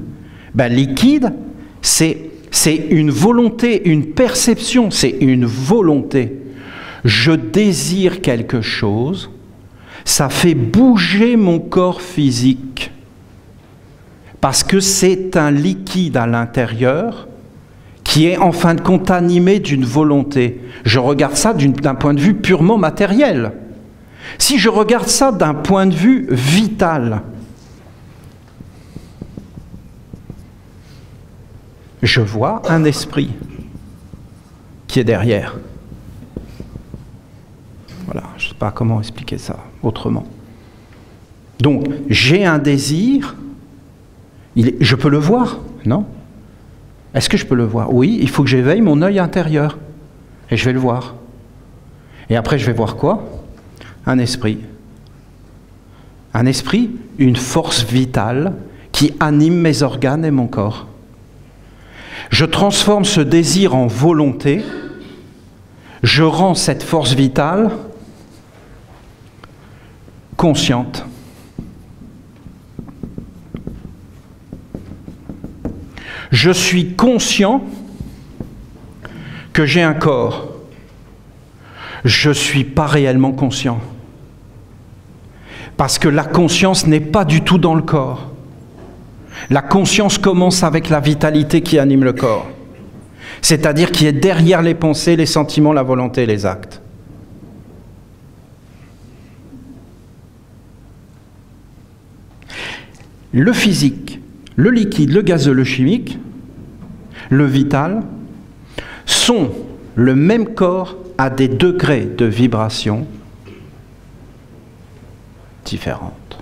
Ben, liquide, c'est une volonté, une perception, c'est une volonté. Je désire quelque chose, ça fait bouger mon corps physique. Parce que c'est un liquide à l'intérieur qui est en fin de compte animé d'une volonté. Je regarde ça d'un point de vue purement matériel. Si je regarde ça d'un point de vue vital, je vois un esprit qui est derrière. Voilà, je ne sais pas comment expliquer ça autrement. Donc, j'ai un désir, je peux le voir, non ? Est-ce que je peux le voir? Oui, il faut que j'éveille mon œil intérieur. Et je vais le voir. Et après, je vais voir quoi? Un esprit. Un esprit, une force vitale qui anime mes organes et mon corps. Je transforme ce désir en volonté. Je rends cette force vitale consciente. Je suis conscient que j'ai un corps. Je ne suis pas réellement conscient. Parce que la conscience n'est pas du tout dans le corps. La conscience commence avec la vitalité qui anime le corps. C'est-à-dire qui est derrière les pensées, les sentiments, la volonté et les actes. Le physique, le liquide, le gazeux, le chimique, le vital, sont le même corps à des degrés de vibration différentes.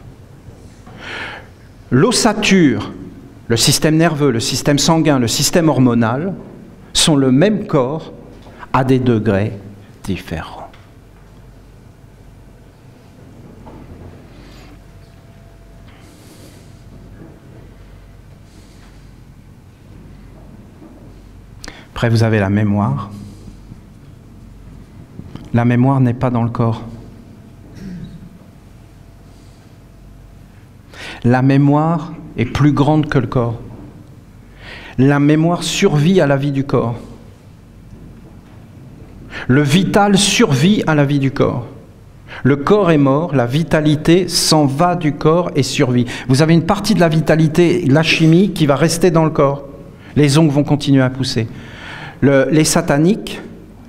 L'ossature, le système nerveux, le système sanguin, le système hormonal sont le même corps à des degrés différents. Après, vous avez la mémoire. La mémoire n'est pas dans le corps. La mémoire est plus grande que le corps. La mémoire survit à la vie du corps. Le vital survit à la vie du corps. Le corps est mort, la vitalité s'en va du corps et survit. Vous avez une partie de la vitalité, la chimie, qui va rester dans le corps. Les ongles vont continuer à pousser. Les sataniques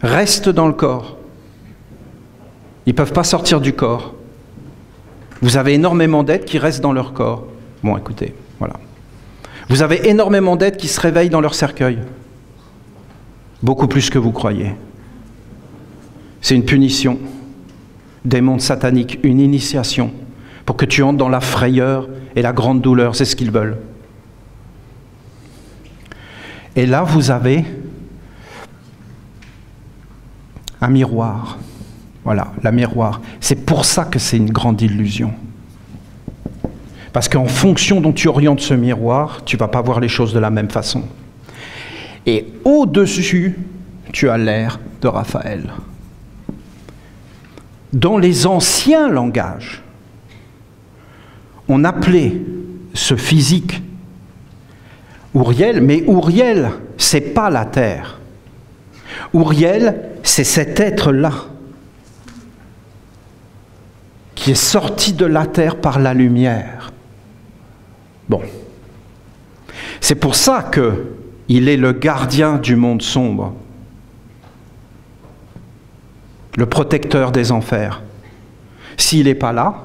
restent dans le corps. Ils ne peuvent pas sortir du corps. Vous avez énormément d'êtres qui restent dans leur corps. Bon, écoutez, voilà. Vous avez énormément d'êtres qui se réveillent dans leur cercueil. Beaucoup plus que vous croyez. C'est une punition des mondes sataniques, une initiation, pour que tu entres dans la frayeur et la grande douleur. C'est ce qu'ils veulent. Et là, vous avez un miroir. Voilà, la miroir. C'est pour ça que c'est une grande illusion. Parce qu'en fonction dont tu orientes ce miroir, tu ne vas pas voir les choses de la même façon. Et au-dessus, tu as l'air de Raphaël. Dans les anciens langages, on appelait ce physique Ouriel, mais Ouriel, ce n'est pas la terre. Ouriel, c'est cet être-là qui est sorti de la terre par la lumière. Bon. C'est pour ça qu'il est le gardien du monde sombre, le protecteur des enfers. S'il n'est pas là,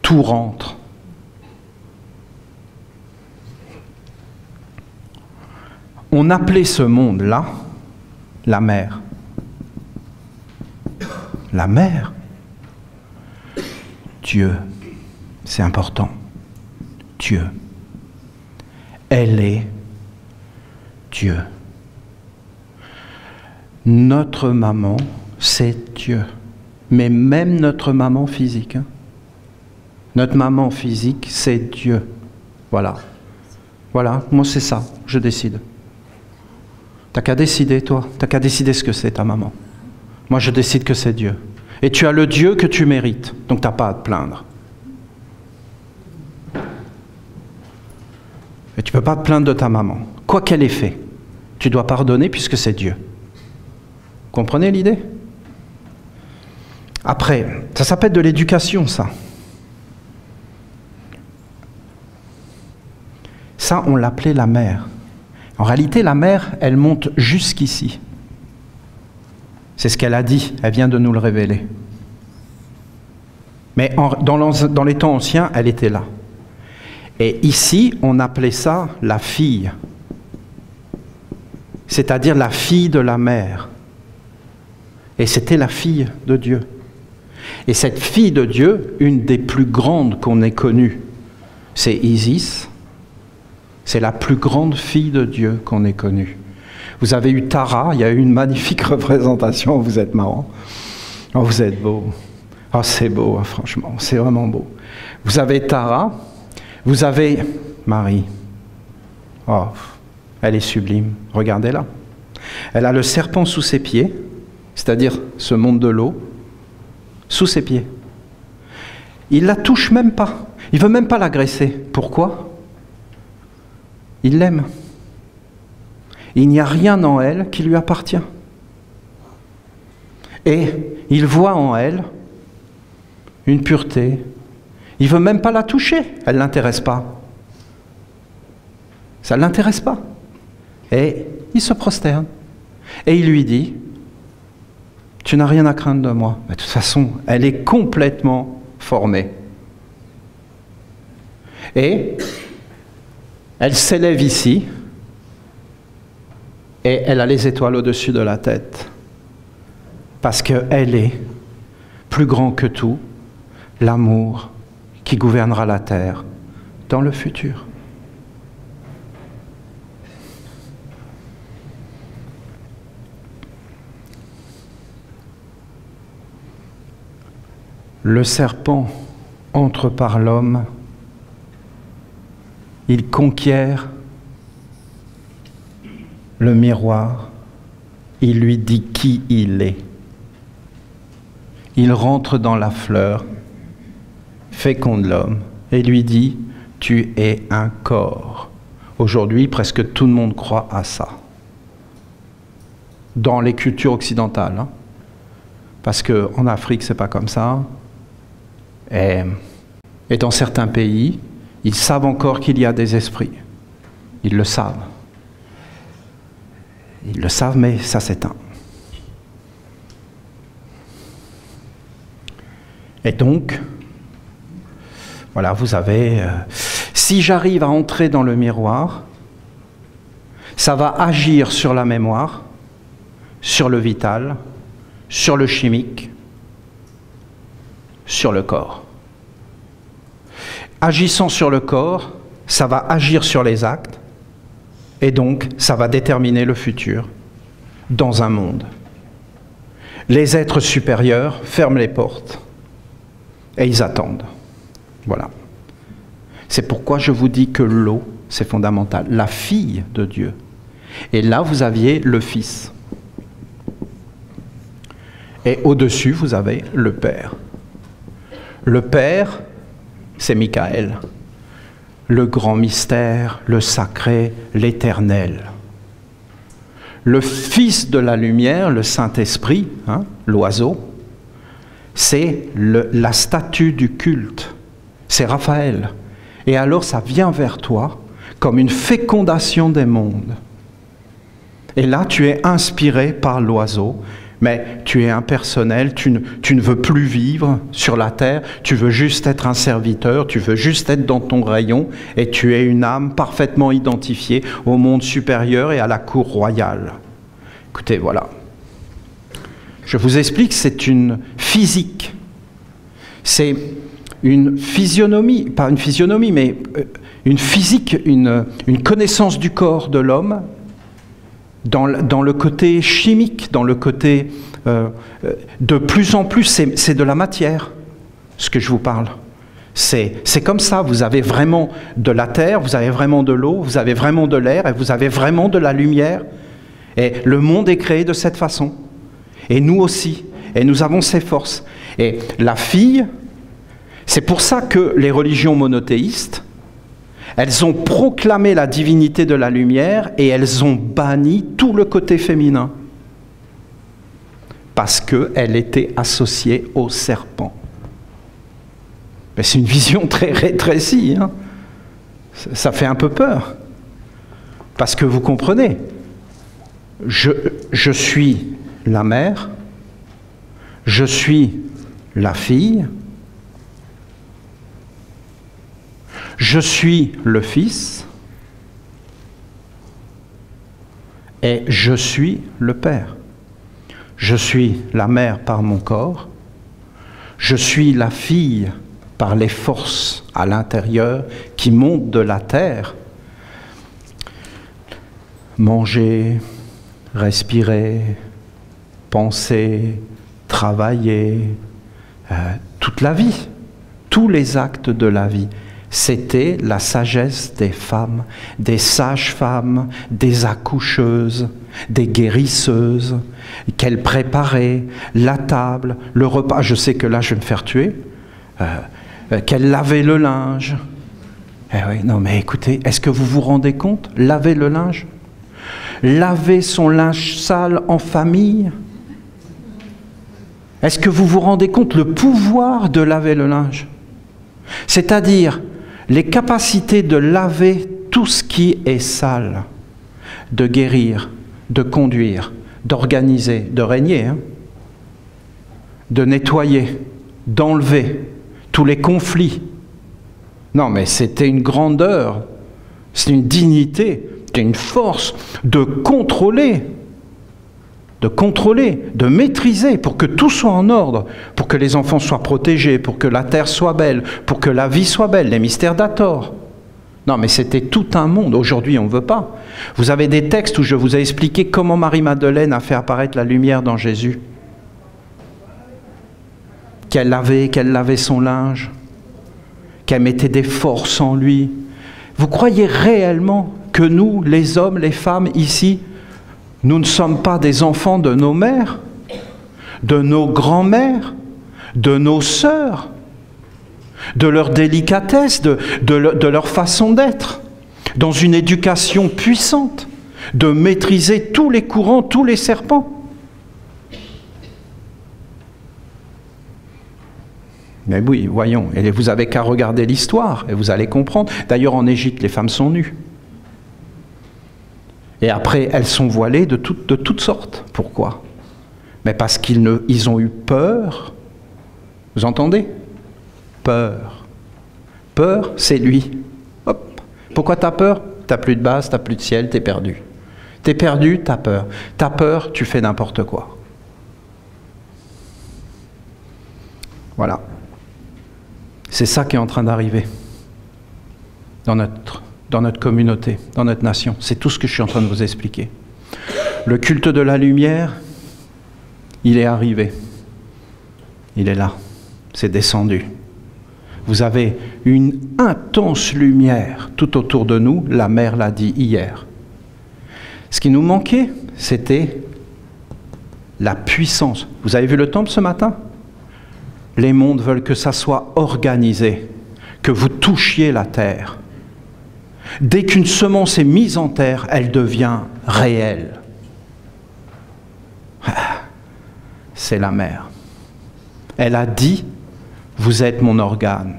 tout rentre. On appelait ce monde-là la mer. La mer. Dieu, c'est important. Dieu. Elle est Dieu. Notre maman, c'est Dieu. Mais même notre maman physique. Hein. Notre maman physique, c'est Dieu. Voilà. Voilà, moi c'est ça, je décide. T'as qu'à décider, toi. T'as qu'à décider ce que c'est, ta maman. Moi, je décide que c'est Dieu. Et tu as le Dieu que tu mérites. Donc, t'as pas à te plaindre. Et tu peux pas te plaindre de ta maman. Quoi qu'elle ait fait, tu dois pardonner puisque c'est Dieu. Comprenez l'idée? Après, ça s'appelle de l'éducation, ça. Ça, on l'appelait la mère. En réalité, la mère, elle monte jusqu'ici. C'est ce qu'elle a dit, elle vient de nous le révéler. Mais dans les temps anciens, elle était là. Et ici, on appelait ça la fille. C'est-à-dire la fille de la mère. Et c'était la fille de Dieu. Et cette fille de Dieu, une des plus grandes qu'on ait connues, c'est Isis. C'est la plus grande fille de Dieu qu'on ait connue. Vous avez eu Tara, il y a eu une magnifique représentation, vous êtes marrant. Oh, vous êtes beau. Oh, c'est beau, hein, franchement, c'est vraiment beau. Vous avez Tara, vous avez Marie. Oh, elle est sublime, regardez-la. Elle a le serpent sous ses pieds, c'est-à-dire ce monde de l'eau, sous ses pieds. Il la touche même pas, il ne veut même pas l'agresser. Pourquoi ? Il l'aime. Il n'y a rien en elle qui lui appartient. Et il voit en elle une pureté. Il ne veut même pas la toucher, elle ne l'intéresse pas. Ça ne l'intéresse pas. Et il se prosterne. Et il lui dit, tu n'as rien à craindre de moi. Mais de toute façon, elle est complètement formée. Et elle s'élève ici, et elle a les étoiles au-dessus de la tête. Parce qu'elle est plus grand que tout, l'amour qui gouvernera la terre dans le futur. Le serpent entre par l'homme, il conquiert le miroir, il lui dit qui il est. Il rentre dans la fleur, féconde l'homme, et lui dit « Tu es un corps ». Aujourd'hui, presque tout le monde croit à ça. Dans les cultures occidentales, hein. Parce qu'en Afrique, c'est pas comme ça. Et dans certains pays, ils savent encore qu'il y a des esprits. Ils le savent. Ils le savent, mais ça s'éteint. Et donc, voilà, vous avez... si j'arrive à entrer dans le miroir, ça va agir sur la mémoire, sur le vital, sur le chimique, sur le corps. Agissant sur le corps, ça va agir sur les actes, et donc ça va déterminer le futur dans un monde. Les êtres supérieurs ferment les portes et ils attendent. Voilà. C'est pourquoi je vous dis que l'eau, c'est fondamental. La fille de Dieu. Et là, vous aviez le Fils. Et au-dessus, vous avez le Père. Le Père, c'est Michael. Le grand mystère, le sacré, l'éternel. Le Fils de la lumière, le Saint-Esprit, hein, l'oiseau, c'est la statue du culte. C'est Raphaël. Et alors ça vient vers toi comme une fécondation des mondes. Et là, tu es inspiré par l'oiseau, mais tu es impersonnel, tu ne veux plus vivre sur la terre, tu veux juste être un serviteur, tu veux juste être dans ton rayon, et tu es une âme parfaitement identifiée au monde supérieur et à la cour royale. Écoutez, voilà. Je vous explique, c'est une physique. C'est une physionomie, pas une physionomie, mais une physique, une connaissance du corps de l'homme, dans le côté chimique, dans le côté... de plus en plus, c'est de la matière, ce que je vous parle. C'est comme ça, vous avez vraiment de la terre, vous avez vraiment de l'eau, vous avez vraiment de l'air, et vous avez vraiment de la lumière. Et le monde est créé de cette façon. Et nous aussi. Et nous avons ces forces. Et la fille, c'est pour ça que les religions monothéistes, elles ont proclamé la divinité de la lumière et elles ont banni tout le côté féminin. Parce qu'elle était associée au serpent. Mais c'est une vision très rétrécie, hein. Ça fait un peu peur. Parce que vous comprenez, je suis la mère, je suis la fille, je suis le fils et je suis le père. Je suis la mère par mon corps, je suis la fille par les forces à l'intérieur qui montent de la terre. Manger, respirer, penser, travailler, toute la vie, tous les actes de la vie. C'était la sagesse des femmes, des sages-femmes, des accoucheuses, des guérisseuses, qu'elles préparaient la table, le repas. Je sais que là, je vais me faire tuer. Qu'elles lavaient le linge. Eh oui, non mais écoutez, est-ce que vous vous rendez compte? Laver le linge? Laver son linge sale en famille? Est-ce que vous vous rendez compte le pouvoir de laver le linge? C'est-à-dire les capacités de laver tout ce qui est sale, de guérir, de conduire, d'organiser, de régner, hein, de nettoyer, d'enlever tous les conflits. Non, mais c'était une grandeur, c'est une dignité, c'est une force de contrôler, de maîtriser pour que tout soit en ordre, pour que les enfants soient protégés, pour que la terre soit belle, pour que la vie soit belle, les mystères d'Hathor. Non, mais c'était tout un monde. Aujourd'hui, on ne veut pas. Vous avez des textes où je vous ai expliqué comment Marie-Madeleine a fait apparaître la lumière dans Jésus. Qu'elle lavait son linge, qu'elle mettait des forces en lui. Vous croyez réellement que nous, les hommes, les femmes, ici, nous ne sommes pas des enfants de nos mères, de nos grands-mères, de nos sœurs, de leur délicatesse, de leur façon d'être, dans une éducation puissante, de maîtriser tous les courants, tous les serpents. Mais oui, voyons, et vous avez qu'à regarder l'histoire, et vous allez comprendre. D'ailleurs, en Égypte, les femmes sont nues. Et après, elles sont voilées de toutes sortes. Pourquoi? Mais parce qu'ils ont eu peur. Vous entendez? Peur. Peur, c'est lui. Hop. Pourquoi tu as peur? Tu n'as plus de base, tu n'as plus de ciel, tu es perdu. Tu es perdu, tu as peur. Tu as peur, tu fais n'importe quoi. Voilà. C'est ça qui est en train d'arriver dans notre communauté, dans notre nation. C'est tout ce que je suis en train de vous expliquer. Le culte de la lumière, il est arrivé. Il est là. C'est descendu. Vous avez une intense lumière tout autour de nous. La mère l'a dit hier. Ce qui nous manquait, c'était la puissance. Vous avez vu le temple ce matin? Les mondes veulent que ça soit organisé, que vous touchiez la terre. Dès qu'une semence est mise en terre, elle devient réelle. C'est la mère. Elle a dit, vous êtes mon organe.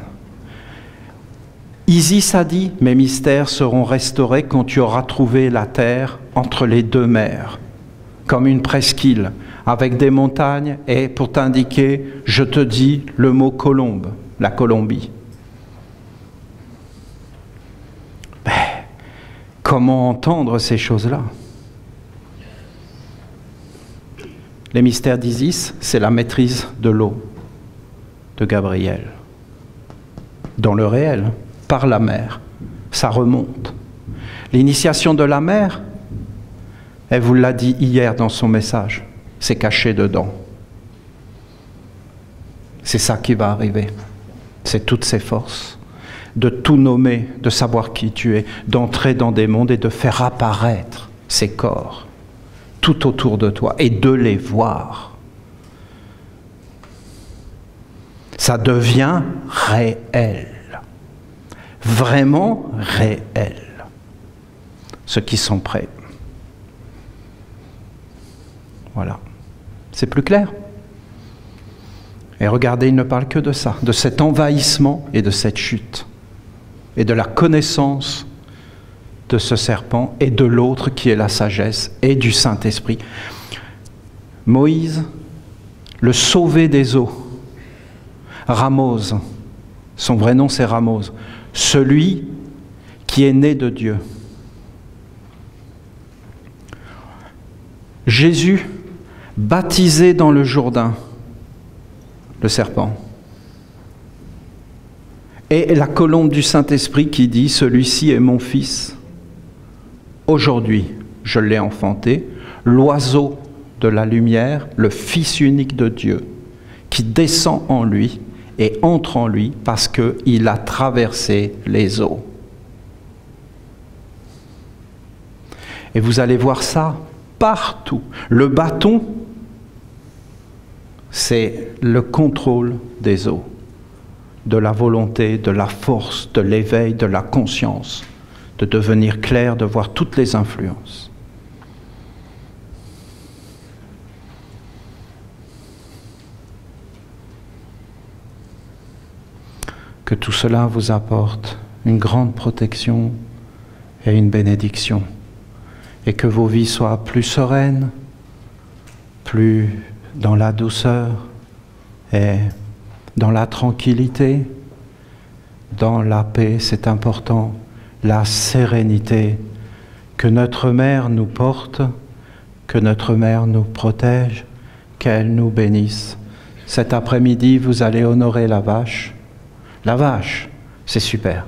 Isis a dit, mes mystères seront restaurés quand tu auras trouvé la terre entre les deux mers, comme une presqu'île, avec des montagnes, et pour t'indiquer, je te dis le mot colombe, la Colombie. Ben, comment entendre ces choses-là? Les mystères d'Isis, c'est la maîtrise de l'eau, de Gabriel. Dans le réel, par la mer, ça remonte. L'initiation de la mer, elle vous l'a dit hier dans son message, c'est caché dedans. C'est ça qui va arriver. C'est toutes ces forces. De tout nommer, de savoir qui tu es, d'entrer dans des mondes et de faire apparaître ces corps tout autour de toi et de les voir. Ça devient réel. Vraiment réel. Ceux qui sont prêts. Voilà. C'est plus clair? Et regardez, il ne parle que de ça, de cet envahissement et de cette chute, et de la connaissance de ce serpent et de l'autre qui est la sagesse et du Saint-Esprit. Moïse, le sauvé des eaux, Ramose, son vrai nom c'est Ramose, celui qui est né de Dieu. Jésus, baptisé dans le Jourdain, le serpent. Et la colombe du Saint-Esprit qui dit, celui-ci est mon fils. Aujourd'hui, je l'ai enfanté, l'oiseau de la lumière, le Fils unique de Dieu, qui descend en lui et entre en lui parce qu'il a traversé les eaux. Et vous allez voir ça partout. Le bâton, c'est le contrôle des eaux, de la volonté, de la force, de l'éveil, de la conscience, de devenir clair, de voir toutes les influences. Que tout cela vous apporte une grande protection et une bénédiction. Et que vos vies soient plus sereines, plus dans la douceur et dans la tranquillité, dans la paix, c'est important, la sérénité, que notre Mère nous porte, que notre Mère nous protège, qu'elle nous bénisse. Cet après-midi, vous allez honorer la vache. La vache, c'est super.